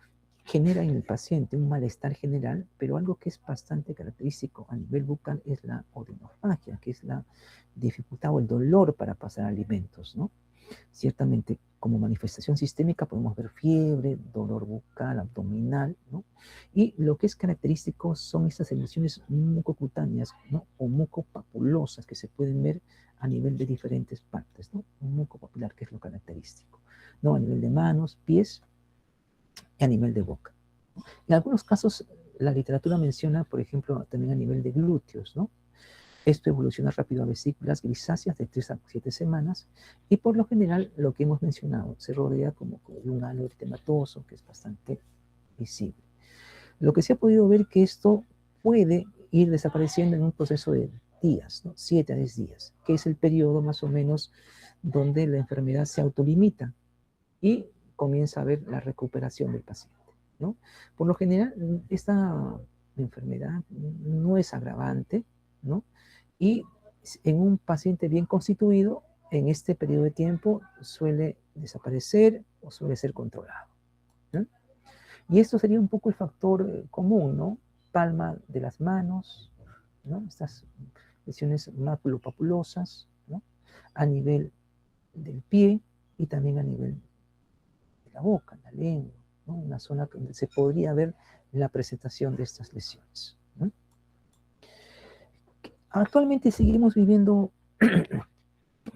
[SPEAKER 1] genera en el paciente un malestar general, pero algo que es bastante característico a nivel bucal es la odinofagia, que es la dificultad o el dolor para pasar alimentos, ¿no? Ciertamente, como manifestación sistémica podemos ver fiebre, dolor bucal, abdominal, ¿no? Y lo que es característico son estas emociones mucocutáneas, ¿no? O mucopapulosas que se pueden ver a nivel de diferentes partes, ¿no? Un mucopapilar, que es lo característico, ¿no? A nivel de manos, pies y a nivel de boca. En algunos casos, la literatura menciona, por ejemplo, también a nivel de glúteos, ¿no? Esto evoluciona rápido a vesículas grisáceas de 3 a 7 semanas y por lo general lo que hemos mencionado se rodea como de un halo eritematoso que es bastante visible. Lo que se ha podido ver que esto puede ir desapareciendo en un proceso de días, ¿no? 7 a 10 días, que es el periodo más o menos donde la enfermedad se autolimita y comienza a ver la recuperación del paciente, ¿no? Por lo general, esta enfermedad no es agravante, ¿no? Y en un paciente bien constituido, en este periodo de tiempo suele desaparecer o suele ser controlado, ¿no? Y esto sería un poco el factor común, ¿no? Palma de las manos, ¿no? Estas lesiones maculopapulosas, ¿no? A nivel del pie y también a nivel de la boca, la lengua, ¿no? Una zona donde se podría ver la presentación de estas lesiones, ¿no? Actualmente seguimos viviendo,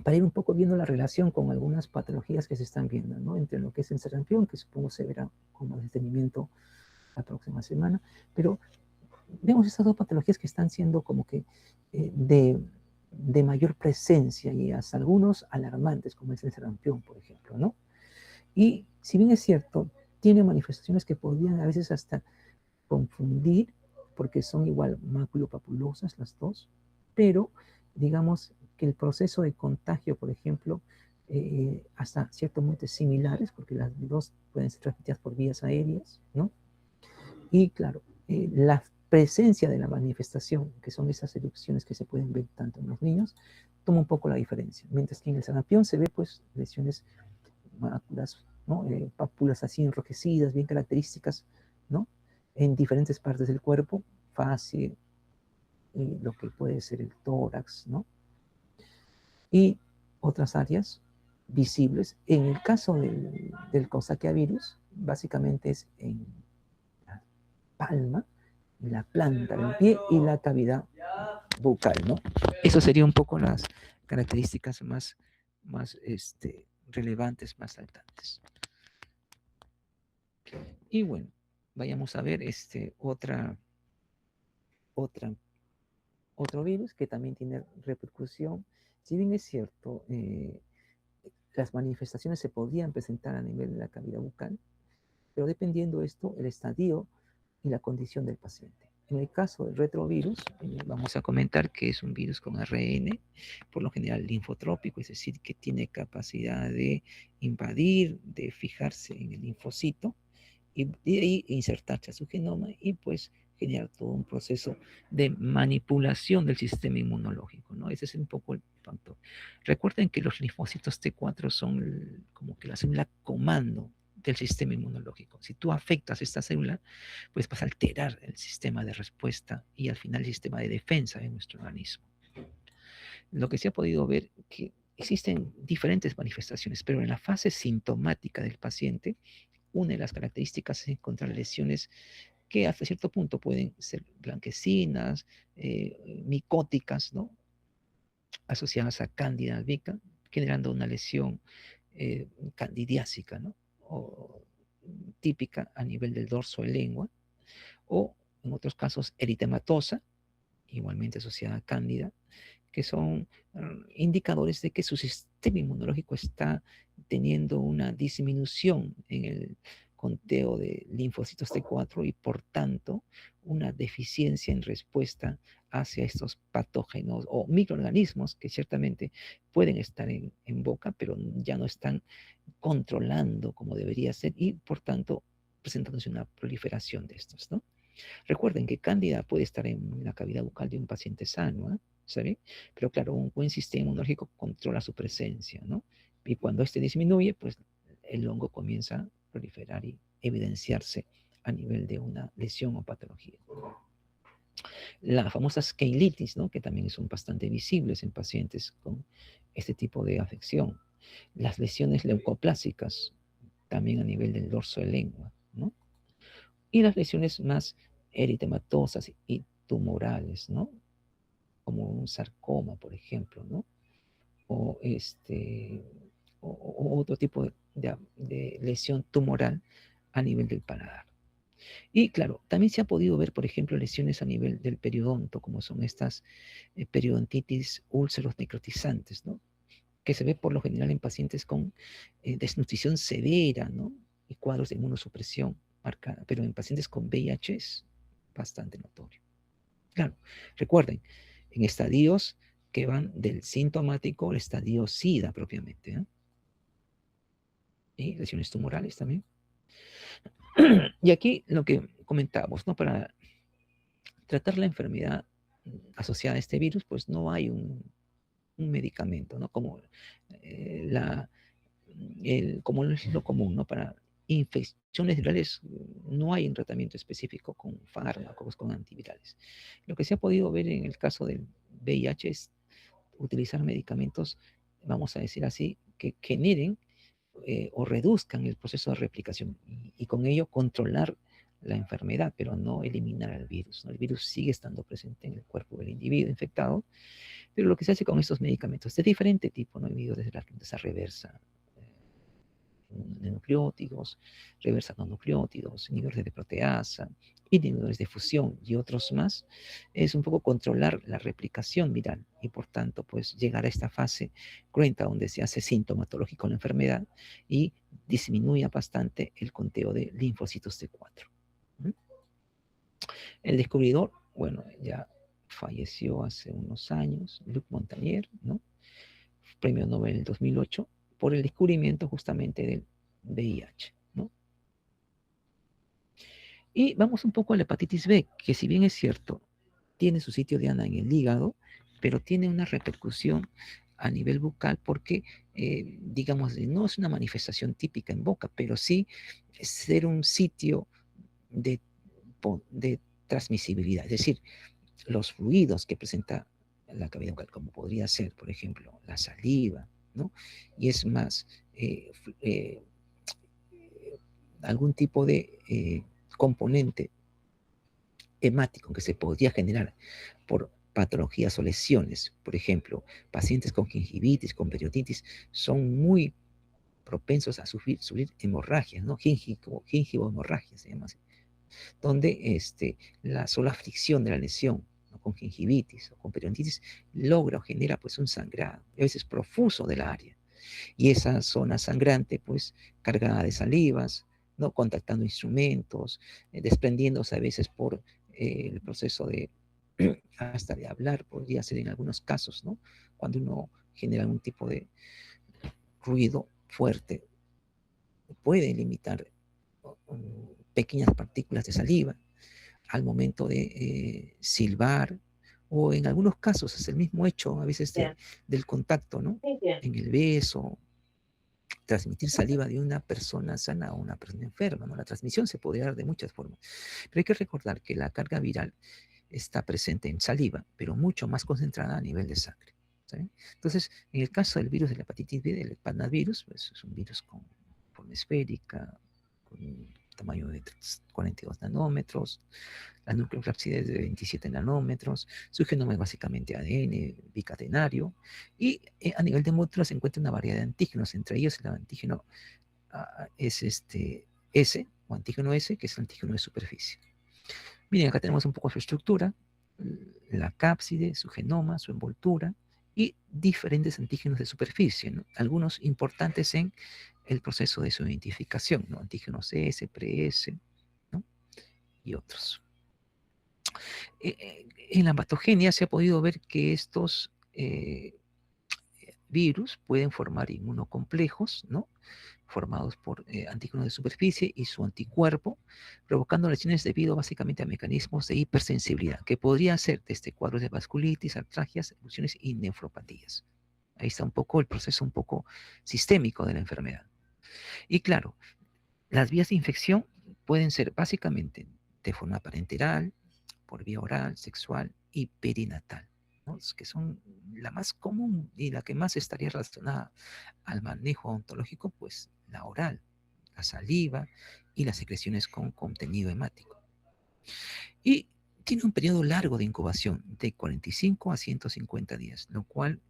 [SPEAKER 1] para ir un poco viendo la relación con algunas patologías que se están viendo, ¿no? Entre lo que es el sarampión, que supongo se verá con más detenimiento la próxima semana, pero vemos estas dos patologías que están siendo como que de mayor presencia y hasta algunos alarmantes, como es el sarampión, por ejemplo, ¿no? Y si bien es cierto, tiene manifestaciones que podrían a veces hasta confundir, porque son igual maculopapulosas las dos, pero digamos que el proceso de contagio, por ejemplo, hasta cierto punto es similares, porque las dos pueden ser transmitidas por vías aéreas, ¿no? Y claro, la presencia de la manifestación, que son esas erupciones que se pueden ver tanto en los niños, toma un poco la diferencia. Mientras que en el sarampión se ve pues lesiones máculas, ¿no? Pápulas así enrojecidas, bien características, ¿no? En diferentes partes del cuerpo, fácil, lo que puede ser el tórax, ¿no? Y otras áreas visibles. En el caso del Coxsackia virus, básicamente es en la palma, en la planta del pie y la cavidad bucal, ¿no? Eso sería un poco las características más relevantes, más saltantes. Y bueno, vayamos a ver otro virus que también tiene repercusión. Si bien es cierto, las manifestaciones se podrían presentar a nivel de la cavidad bucal, pero dependiendo de esto, el estadio y la condición del paciente. En el caso del retrovirus, vamos a comentar que es un virus con ARN, por lo general linfotrópico, es decir, que tiene capacidad de invadir, de fijarse en el linfocito, y de ahí insertarse a su genoma y pues generar todo un proceso de manipulación del sistema inmunológico, ¿no? Ese es un poco el factor. Recuerden que los linfocitos T4 son como que la célula comando del sistema inmunológico. Si tú afectas esta célula, pues vas a alterar el sistema de respuesta y al final el sistema de defensa de nuestro organismo. Lo que se ha podido ver que existen diferentes manifestaciones, pero en la fase sintomática del paciente, una de las características es encontrar lesiones que hasta cierto punto pueden ser blanquecinas, micóticas, ¿no? Asociadas a Candida albicans, generando una lesión candidiásica, ¿no? O típica a nivel del dorso de lengua, o en otros casos eritematosa, igualmente asociada a Cándida, que son indicadores de que su sistema inmunológico está teniendo una disminución en el conteo de linfocitos T4 y por tanto una deficiencia en respuesta hacia estos patógenos o microorganismos que ciertamente pueden estar en boca, pero ya no están controlando como debería ser y por tanto presentándose una proliferación de estos, ¿no? Recuerden que Cándida puede estar en la cavidad bucal de un paciente sano, ¿eh? ¿Sabe? Pero claro, un buen sistema inmunológico controla su presencia, ¿no? Y cuando este disminuye, pues el hongo comienza a proliferar y evidenciarse a nivel de una lesión o patología. La famosa sclerosis, ¿no? Que también son bastante visibles en pacientes con este tipo de afección. Las lesiones leucoplásicas, también a nivel del dorso de lengua, ¿no? Y las lesiones más eritematosas y tumorales, ¿no? Como un sarcoma, por ejemplo, ¿no? O, o otro tipo de lesión tumoral a nivel del paladar. Y claro, también se ha podido ver, por ejemplo, lesiones a nivel del periodonto, como son estas periodontitis úlceros necrotizantes, ¿no? Que se ve por lo general en pacientes con desnutrición severa, ¿no? Y cuadros de inmunosupresión marcada, pero en pacientes con VIH es bastante notorio. Claro, recuerden, en estadios que van del sintomático al estadio SIDA propiamente, ¿eh? Y lesiones tumorales también. Y aquí lo que comentábamos, ¿no? Para tratar la enfermedad asociada a este virus, pues no hay un medicamento, ¿no? Como, como es lo común, ¿no? Para infecciones virales no hay un tratamiento específico con fármacos, con antivirales. Lo que se ha podido ver en el caso del VIH es utilizar medicamentos, vamos a decir así, que generen o reduzcan el proceso de replicación y con ello controlar la enfermedad, pero no eliminar el virus, ¿no? El virus sigue estando presente en el cuerpo del individuo infectado, pero lo que se hace con estos medicamentos de diferente tipo, ¿no? Inhibidores de la esa reversa de nucleótidos, reversa no nucleótidos, inhibidores de proteasa, inhibidores de fusión y otros más, es un poco controlar la replicación viral y por tanto pues llegar a esta fase cruenta donde se hace sintomatológico la enfermedad y disminuye bastante el conteo de linfocitos T4. El descubridor, bueno, ya falleció hace unos años, Luc Montagnier, ¿no? Premio Nobel en 2008, por el descubrimiento justamente del VIH, ¿no? Y vamos un poco a la hepatitis B, que si bien es cierto, tiene su sitio diana en el hígado, pero tiene una repercusión a nivel bucal porque, digamos, no es una manifestación típica en boca, pero sí ser un sitio de, de transmisibilidad, es decir, los fluidos que presenta la cavidad bucal, como podría ser, por ejemplo, la saliva, ¿no? Y es más, algún tipo de componente hemático que se podría generar por patologías o lesiones. Por ejemplo, pacientes con gingivitis, con perioditis, son muy propensos a sufrir hemorragias, ¿no? Gingivo-hemorragia se llama así, donde la sola fricción de la lesión, ¿no? Con gingivitis o con periodontitis logra o genera pues un sangrado, a veces profuso del área. Y esa zona sangrante pues cargada de salivas, ¿no? Contactando instrumentos, desprendiéndose a veces por el proceso de hasta de hablar, podría ser en algunos casos, ¿no? Cuando uno genera algún tipo de ruido fuerte, puede limitar pequeñas partículas de saliva al momento de silbar, o en algunos casos es el mismo hecho, a veces del contacto, ¿no? En el beso, transmitir saliva de una persona sana a una persona enferma, ¿no? La transmisión se podría dar de muchas formas, pero hay que recordar que la carga viral está presente en saliva, pero mucho más concentrada a nivel de sangre, ¿sí? Entonces, en el caso del virus de la hepatitis B, del panavirus, pues es un virus con forma esférica, con un tamaño de 42 nanómetros, la nucleocapsida es de 27 nanómetros, su genoma es básicamente ADN bicatenario, y a nivel de moléculas se encuentra una variedad de antígenos, entre ellos el antígeno es S, o antígeno S, que es el antígeno de superficie. Miren, acá tenemos un poco su estructura, la cápside, su genoma, su envoltura, y diferentes antígenos de superficie, ¿no? Algunos importantes en el proceso de su identificación, ¿no? Antígenos S, pre-S, ¿no? Y otros. En la patogenia se ha podido ver que estos virus pueden formar inmunocomplejos, ¿no? Formados por antígenos de superficie y su anticuerpo, provocando lesiones debido básicamente a mecanismos de hipersensibilidad, que podrían ser desde cuadros de vasculitis, artralgias, erupciones y nefropatías. Ahí está un poco el proceso un poco sistémico de la enfermedad. Y claro, las vías de infección pueden ser básicamente de forma parenteral, por vía oral, sexual y perinatal, ¿no? Que son la más común y la que más estaría relacionada al manejo ontológico, pues la oral, la saliva y las secreciones con contenido hemático. Y tiene un periodo largo de incubación de 45 a 150 días, lo cual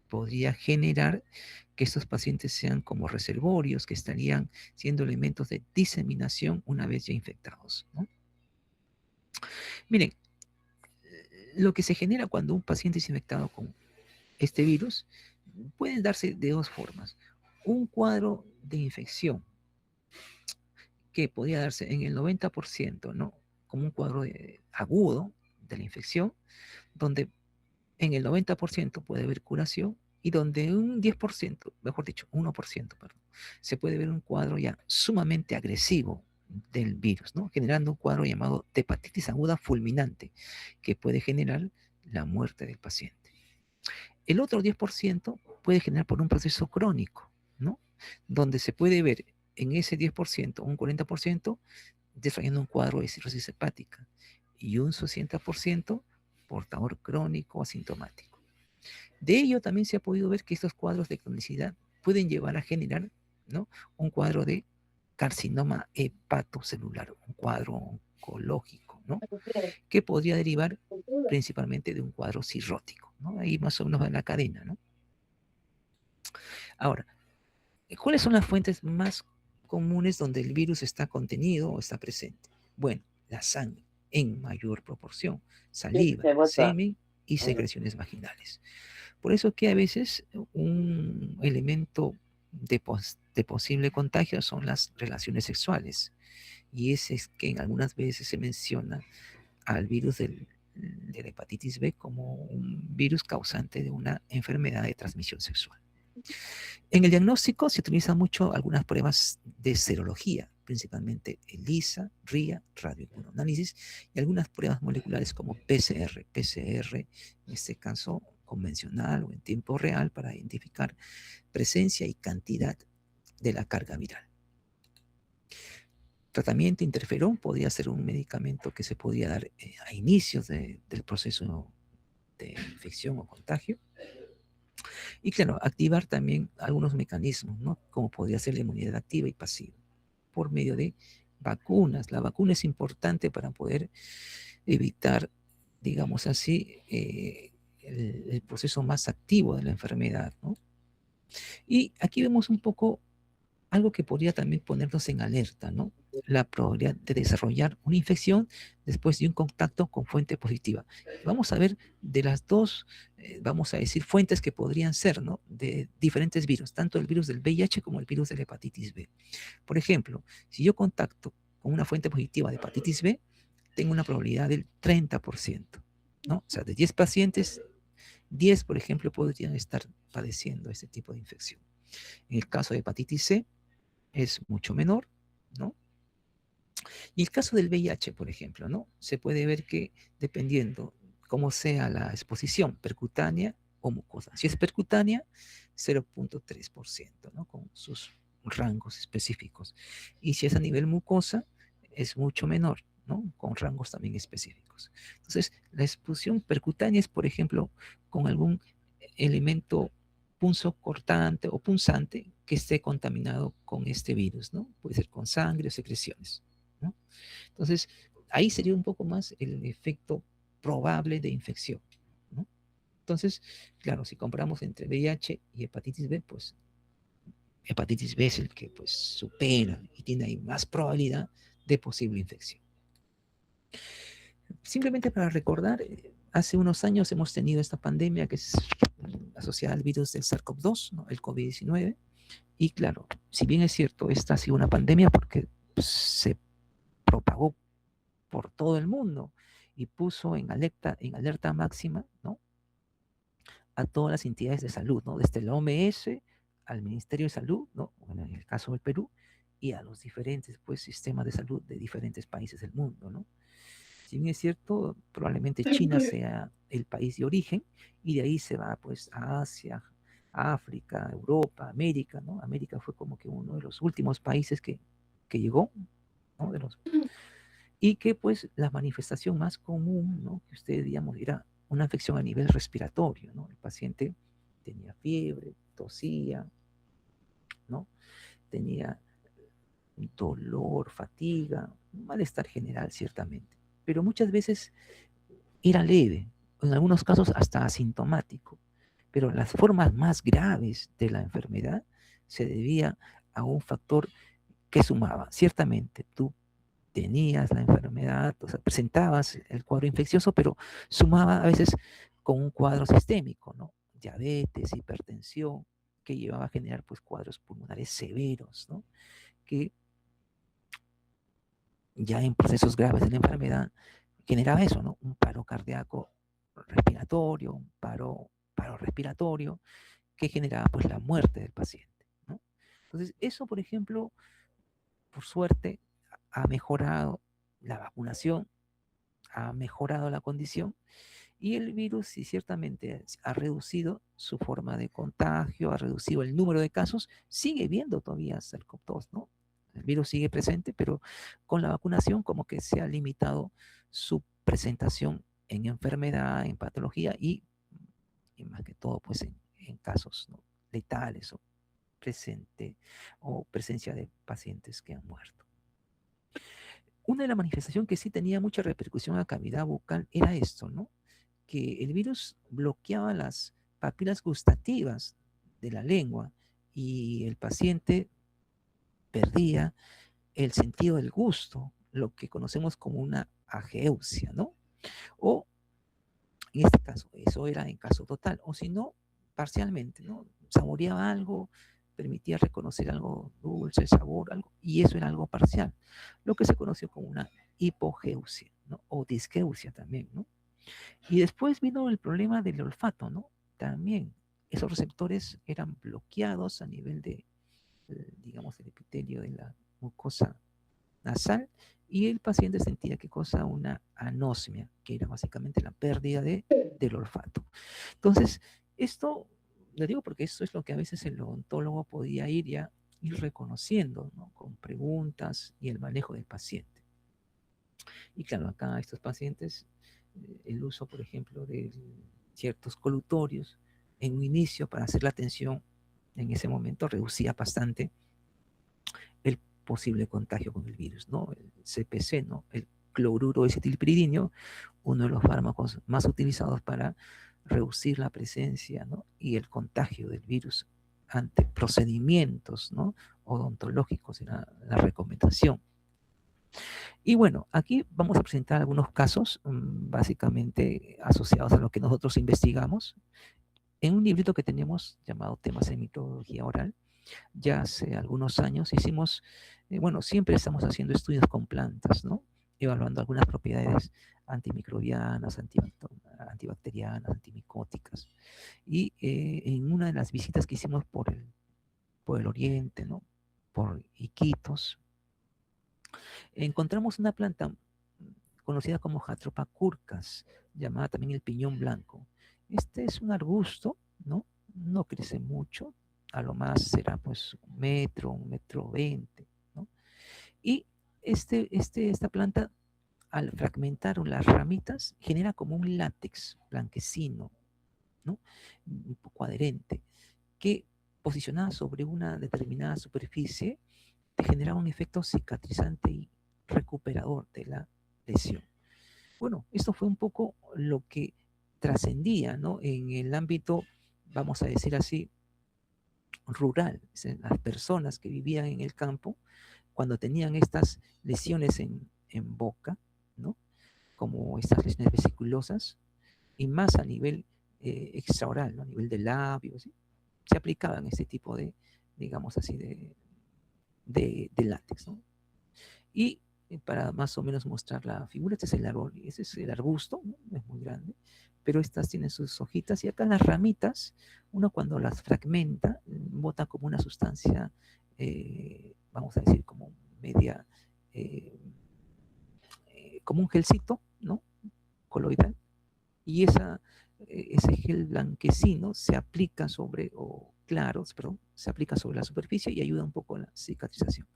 [SPEAKER 1] podría generar que estos pacientes sean como reservorios que estarían siendo elementos de diseminación una vez ya infectados, ¿no? Miren, lo que se genera cuando un paciente es infectado con este virus puede darse de dos formas. Un cuadro de infección que podría darse en el 90%, ¿no? Como un cuadro agudo de la infección, donde en el 90% puede haber curación y donde un 10%, mejor dicho, 1%, perdón, se puede ver un cuadro ya sumamente agresivo del virus, ¿no? Generando un cuadro llamado de hepatitis aguda fulminante, que puede generar la muerte del paciente. El otro 10% puede generar por un proceso crónico, ¿no? Donde se puede ver en ese 10%, un 40%, desarrollando un cuadro de cirrosis hepática y un 60% portador crónico asintomático. De ello también se ha podido ver que estos cuadros de cronicidad pueden llevar a generar, ¿no? Un cuadro de carcinoma hepatocelular, un cuadro oncológico, ¿no? Que podría derivar principalmente de un cuadro cirrótico, ¿no? Ahí más o menos va la cadena, ¿no? Ahora, ¿cuáles son las fuentes más comunes donde el virus está contenido o está presente? Bueno, la sangre en mayor proporción, saliva, semen y secreciones vaginales. Por eso que a veces un elemento de posible contagio son las relaciones sexuales. Y es que en algunas veces se menciona al virus de la hepatitis B como un virus causante de una enfermedad de transmisión sexual. En el diagnóstico se utilizan mucho algunas pruebas de serología, principalmente ELISA, RIA, radioimmunoanálisis y algunas pruebas moleculares como PCR. PCR, en este caso convencional o en tiempo real, para identificar presencia y cantidad de la carga viral. Tratamiento interferón podría ser un medicamento que se podría dar a inicios del proceso de infección o contagio. Y claro, activar también algunos mecanismos, ¿no? Como podría ser la inmunidad activa y pasiva, por medio de vacunas. La vacuna es importante para poder evitar, digamos así, el proceso más activo de la enfermedad, ¿no? Y aquí vemos un poco algo que podría también ponernos en alerta, ¿no? La probabilidad de desarrollar una infección después de un contacto con fuente positiva. Vamos a ver de las dos, vamos a decir, fuentes que podrían ser, ¿no? De diferentes virus, tanto el virus del VIH como el virus de la hepatitis B. Por ejemplo, si yo contacto con una fuente positiva de hepatitis B, tengo una probabilidad del 30%, ¿no? O sea, de 10 pacientes, 10, por ejemplo, podrían estar padeciendo este tipo de infección. En el caso de hepatitis C, es mucho menor, ¿no? Y el caso del VIH, por ejemplo, ¿no? Se puede ver que dependiendo cómo sea la exposición percutánea o mucosa. Si es percutánea, 0.3%, ¿no? Con sus rangos específicos. Y si es a nivel mucosa, es mucho menor, ¿no? Con rangos también específicos. Entonces, la exposición percutánea es, por ejemplo, con algún elemento punzocortante o punzante que esté contaminado con este virus, ¿no? Puede ser con sangre o secreciones, ¿no? Entonces, ahí sería un poco más el efecto probable de infección, ¿no? Entonces, claro, si comparamos entre VIH y hepatitis B, pues hepatitis B es el que pues supera y tiene ahí más probabilidad de posible infección. Simplemente para recordar, hace unos años hemos tenido esta pandemia que es asociada al virus del SARS-CoV-2, ¿no? El COVID-19, Y claro, si bien es cierto, esta ha sido una pandemia porque se propagó por todo el mundo y puso en alerta máxima, ¿no?, a todas las entidades de salud, ¿no?, desde la OMS al Ministerio de Salud, ¿no?, bueno, en el caso del Perú, y a los diferentes, pues, sistemas de salud de diferentes países del mundo, ¿no? Si bien es cierto, probablemente China sea el país de origen y de ahí se va, pues, a Asia, África, Europa, América, ¿no? América fue como que uno de los últimos países que llegó, ¿no?, de los, y que pues la manifestación más común, ¿no?, que usted, digamos, era una infección a nivel respiratorio, ¿no? El paciente tenía fiebre, tosía, ¿no?, tenía dolor, fatiga, un malestar general, ciertamente, pero muchas veces era leve, en algunos casos hasta asintomático, pero las formas más graves de la enfermedad se debía a un factor que sumaba. Ciertamente, tú tenías la enfermedad, o sea, presentabas el cuadro infeccioso, pero sumaba a veces con un cuadro sistémico, ¿no? Diabetes, hipertensión, que llevaba a generar pues cuadros pulmonares severos, ¿no? Que ya en procesos graves de la enfermedad generaba eso, ¿no? Un paro cardíaco respiratorio, paro respiratorio, que generaba pues la muerte del paciente, ¿no? Entonces, eso, por ejemplo, por suerte, ha mejorado la vacunación, ha mejorado la condición y el virus sí ciertamente ha reducido su forma de contagio, ha reducido el número de casos, sigue viendo todavía SARS-CoV-2, ¿no? El virus sigue presente, pero con la vacunación como que se ha limitado su presentación en enfermedad, en patología y más que todo pues en casos, ¿no?, letales o presente o presencia de pacientes que han muerto. Una de las manifestaciones que sí tenía mucha repercusión a la cavidad bucal era esto, ¿no?, que el virus bloqueaba las papilas gustativas de la lengua y el paciente perdía el sentido del gusto, lo que conocemos como una ageusia, ¿no? O en este caso, eso era en caso total, o si no, parcialmente, ¿no? Saboreaba algo, permitía reconocer algo dulce, sabor, algo, y eso era algo parcial, lo que se conoció como una hipogeusia, ¿no?, o disgeusia también, ¿no? Y después vino el problema del olfato, ¿no? También esos receptores eran bloqueados a nivel de, digamos, el epitelio de la mucosa nasal y el paciente sentía qué cosa, una anosmia, que era básicamente la pérdida del olfato. Entonces, esto, lo digo porque esto es lo que a veces el odontólogo podía ir reconociendo, ¿no?, con preguntas y el manejo del paciente. Y claro, acá estos pacientes, el uso, por ejemplo, de ciertos colutorios en un inicio para hacer la atención en ese momento reducía bastante el posible contagio con el virus, ¿no? El CPC, ¿no?, el cloruro de acetilpiridino, uno de los fármacos más utilizados para reducir la presencia, ¿no?, y el contagio del virus ante procedimientos, ¿no?, odontológicos, era la recomendación. Y bueno, aquí vamos a presentar algunos casos, básicamente asociados a lo que nosotros investigamos, en un librito que tenemos llamado Temas en Microbiología Oral. Ya hace algunos años hicimos, bueno, siempre estamos haciendo estudios con plantas, ¿no?, evaluando algunas propiedades antimicrobianas, antibacterianas, antimicóticas. Y en una de las visitas que hicimos por el oriente, ¿no?, por Iquitos, encontramos una planta conocida como Jatropha curcas, llamada también el piñón blanco. Este es un arbusto, ¿no? No crece mucho, a lo más será pues 1 metro, 1,20 m, ¿no? Y esta planta, al fragmentar las ramitas, genera como un látex blanquecino, ¿no?, un poco adherente, que posicionada sobre una determinada superficie, te generaba un efecto cicatrizante y recuperador de la lesión. Bueno, esto fue un poco lo que trascendía, ¿no?, en el ámbito, vamos a decir así, rural. Las personas que vivían en el campo, cuando tenían estas lesiones en boca, ¿no?, como estas lesiones vesiculosas, y más a nivel extraoral, ¿no?, a nivel de labios, ¿sí?, se aplicaban este tipo de digamos así, de látex, ¿no? Y para más o menos mostrar la figura, este es el árbol, ese es el arbusto, ¿no? Es muy grande, pero estas tienen sus hojitas y acá las ramitas, uno cuando las fragmenta, bota como una sustancia, vamos a decir, como media, eh, como un gelcito, ¿no? Coloidal, y ese gel blanquecino se aplica sobre, o claros, perdón, se aplica sobre la superficie y ayuda un poco a la cicatrización.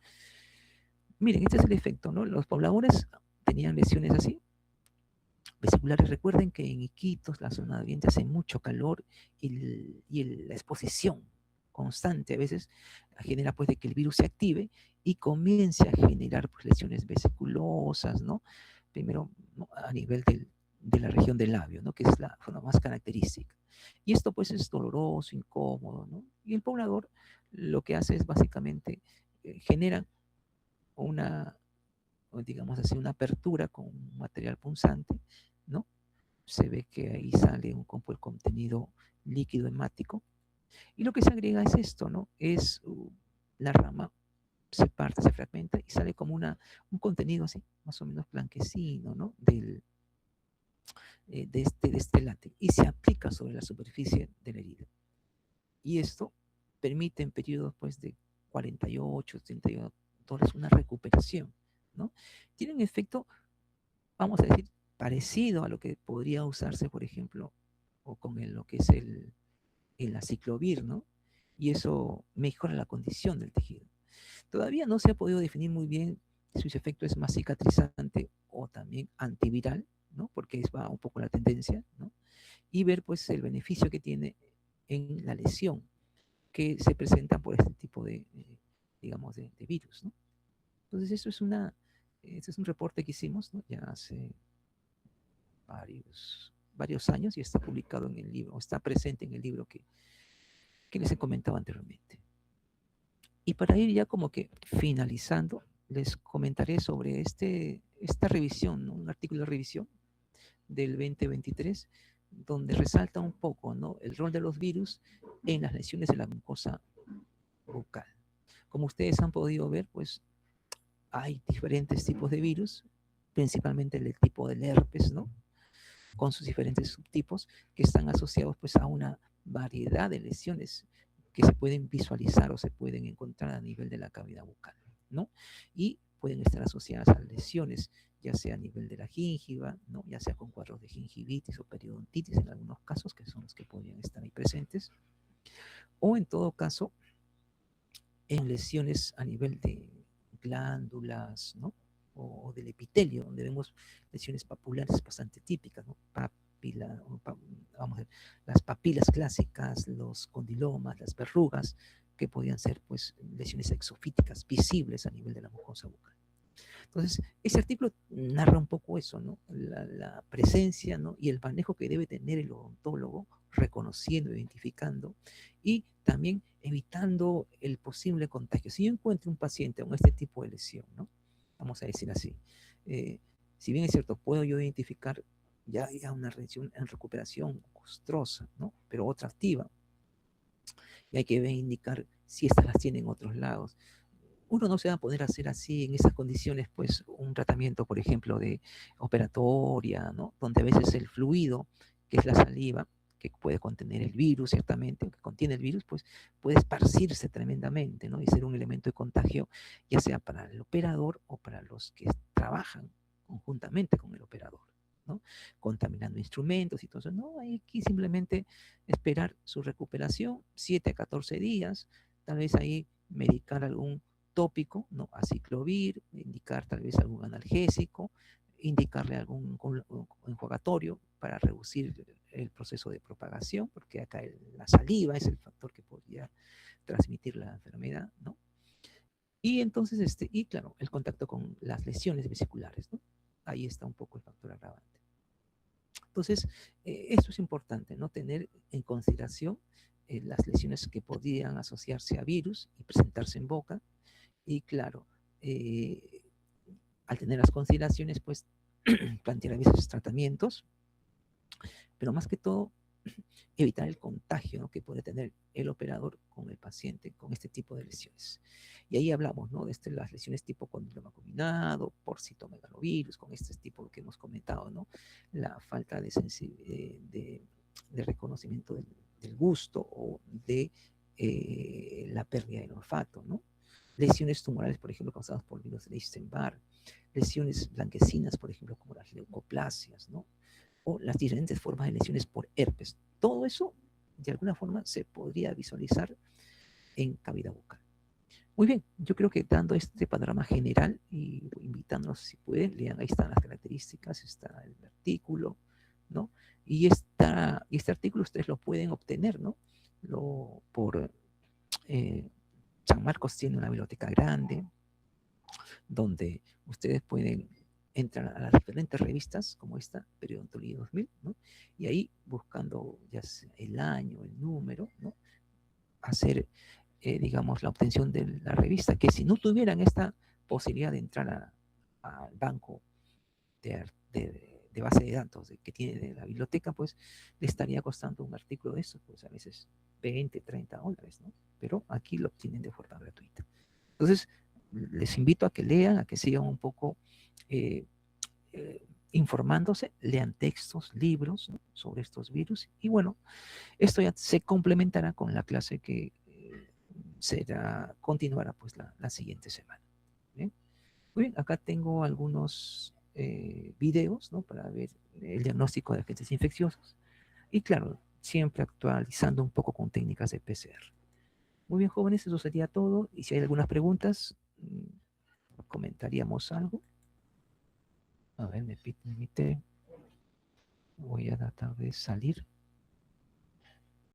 [SPEAKER 1] Miren, este es el efecto, ¿no? Los pobladores tenían lesiones así, vesiculares. Recuerden que en Iquitos, la zona de ambiente, hace mucho calor la exposición constante a veces genera pues de que el virus se active y comience a generar pues, lesiones vesiculosas, ¿no? Primero, ¿no? A nivel de la región del labio, ¿no? Que es la zona más característica. Y esto pues es doloroso, incómodo, ¿no? Y el poblador lo que hace es básicamente genera una, digamos así, una apertura con un material punzante, ¿no? Se ve que ahí sale un poco el contenido líquido hemático. Y lo que se agrega es esto, ¿no? Es la rama se parte, se fragmenta y sale como un contenido así, más o menos blanquecino, ¿no? De este látex y se aplica sobre la superficie de la herida. Y esto permite en periodos pues, de 48, 32 horas una recuperación, ¿no? Tiene un efecto, vamos a decir, parecido a lo que podría usarse, por ejemplo, o con lo que es el aciclovir, ¿no? Y eso mejora la condición del tejido. Todavía no se ha podido definir muy bien si su efecto es más cicatrizante o también antiviral, ¿no? Porque va un poco la tendencia, ¿no? Y ver pues el beneficio que tiene en la lesión que se presenta por este tipo digamos, de virus, ¿no? Entonces, este es un reporte que hicimos, ¿no? Ya hace varios años y está publicado en el libro, está presente en el libro que les he comentado anteriormente. Y para ir ya como que finalizando, les comentaré sobre esta revisión, ¿no? Un artículo de revisión del 2023, donde resalta un poco, ¿no? El rol de los virus en las lesiones de la mucosa bucal. Como ustedes han podido ver, pues hay diferentes tipos de virus, principalmente el tipo del herpes, ¿no? Con sus diferentes subtipos que están asociados pues a una variedad de lesiones que se pueden visualizar o se pueden encontrar a nivel de la cavidad bucal, ¿no? Y pueden estar asociadas a lesiones, ya sea a nivel de la gingiva, ¿no? Ya sea con cuadros de gingivitis o periodontitis en algunos casos, que son los que podrían estar ahí presentes, o en todo caso en lesiones a nivel de glándulas, ¿no? O del epitelio, donde vemos lesiones papulares bastante típicas, ¿no? Vamos a ver, las papilas clásicas, los condilomas, las verrugas, que podían ser pues lesiones exofíticas visibles a nivel de la mucosa bucal. Entonces, ese artículo narra un poco eso, ¿no? La presencia, ¿no? Y el manejo que debe tener el odontólogo, reconociendo, identificando y también evitando el posible contagio. Si yo encuentro un paciente con este tipo de lesión, ¿no? Vamos a decir así, si bien es cierto, puedo yo identificar ya una lesión en recuperación costrosa, ¿no? Pero otra activa, y hay que indicar si estas las tienen en otros lados. Uno no se va a poder hacer así en esas condiciones, pues un tratamiento, por ejemplo, de operatoria, ¿no? Donde a veces el fluido, que es la saliva, que puede contener el virus, ciertamente, que contiene el virus, pues puede esparcirse tremendamente, ¿no? Y ser un elemento de contagio, ya sea para el operador o para los que trabajan conjuntamente con el operador, ¿no? Contaminando instrumentos y todo eso. No, hay que simplemente esperar su recuperación, 7 a 14 días, tal vez ahí medicar algún tópico, ¿no? Aciclovir, indicar tal vez algún analgésico, indicarle algún enjuagatorio para reducir el proceso de propagación, porque acá la saliva es el factor que podría transmitir la enfermedad, ¿no? Y entonces, y claro, el contacto con las lesiones vesiculares, ¿no? Ahí está un poco el factor agravante. Entonces, esto es importante, ¿no? Tener en consideración las lesiones que podrían asociarse a virus y presentarse en boca. Y claro, eh, al tener las consideraciones, pues plantear a veces tratamientos, pero más que todo, evitar el contagio, ¿no?, que puede tener el operador con el paciente con este tipo de lesiones. Y ahí hablamos, ¿no?, de las lesiones tipo condiloma combinado, por citomegalovirus, con este tipo que hemos comentado, ¿no?, la falta de, de reconocimiento del gusto o de la pérdida del olfato, ¿no? Lesiones tumorales, por ejemplo, causadas por virus de Epstein-Barr, lesiones blanquecinas, por ejemplo, como las leucoplasias, ¿no?, o las diferentes formas de lesiones por herpes. Todo eso, de alguna forma, se podría visualizar en cavidad bucal. Muy bien, yo creo que dando este panorama general y invitándonos, si pueden, lean, ahí están las características, está el artículo, ¿no? Y este artículo ustedes lo pueden obtener, ¿no? Por San Marcos tiene una biblioteca grande donde ustedes pueden entrar a las diferentes revistas como esta, Periodontología 2000, ¿no? Y ahí buscando ya sea el año, el número, ¿no?, hacer, digamos, la obtención de la revista, que si no tuvieran esta posibilidad de entrar al banco de base de datos que tiene de la biblioteca, pues le estaría costando un artículo de eso, pues a veces 20, 30 dólares, ¿no? Pero aquí lo obtienen de forma gratuita. Entonces, les invito a que lean, a que sigan un poco eh, informándose, lean textos, libros, ¿no?, sobre estos virus. Y bueno, esto ya se complementará con la clase que continuará pues la siguiente semana. ¿Bien? Muy bien, acá tengo algunos videos, ¿no?, para ver el diagnóstico de agentes infecciosos. Y claro, siempre actualizando un poco con técnicas de PCR. Muy bien, jóvenes, eso sería todo. Y si hay algunas preguntas, comentaríamos algo. A ver, me permite. Voy a tratar de salir.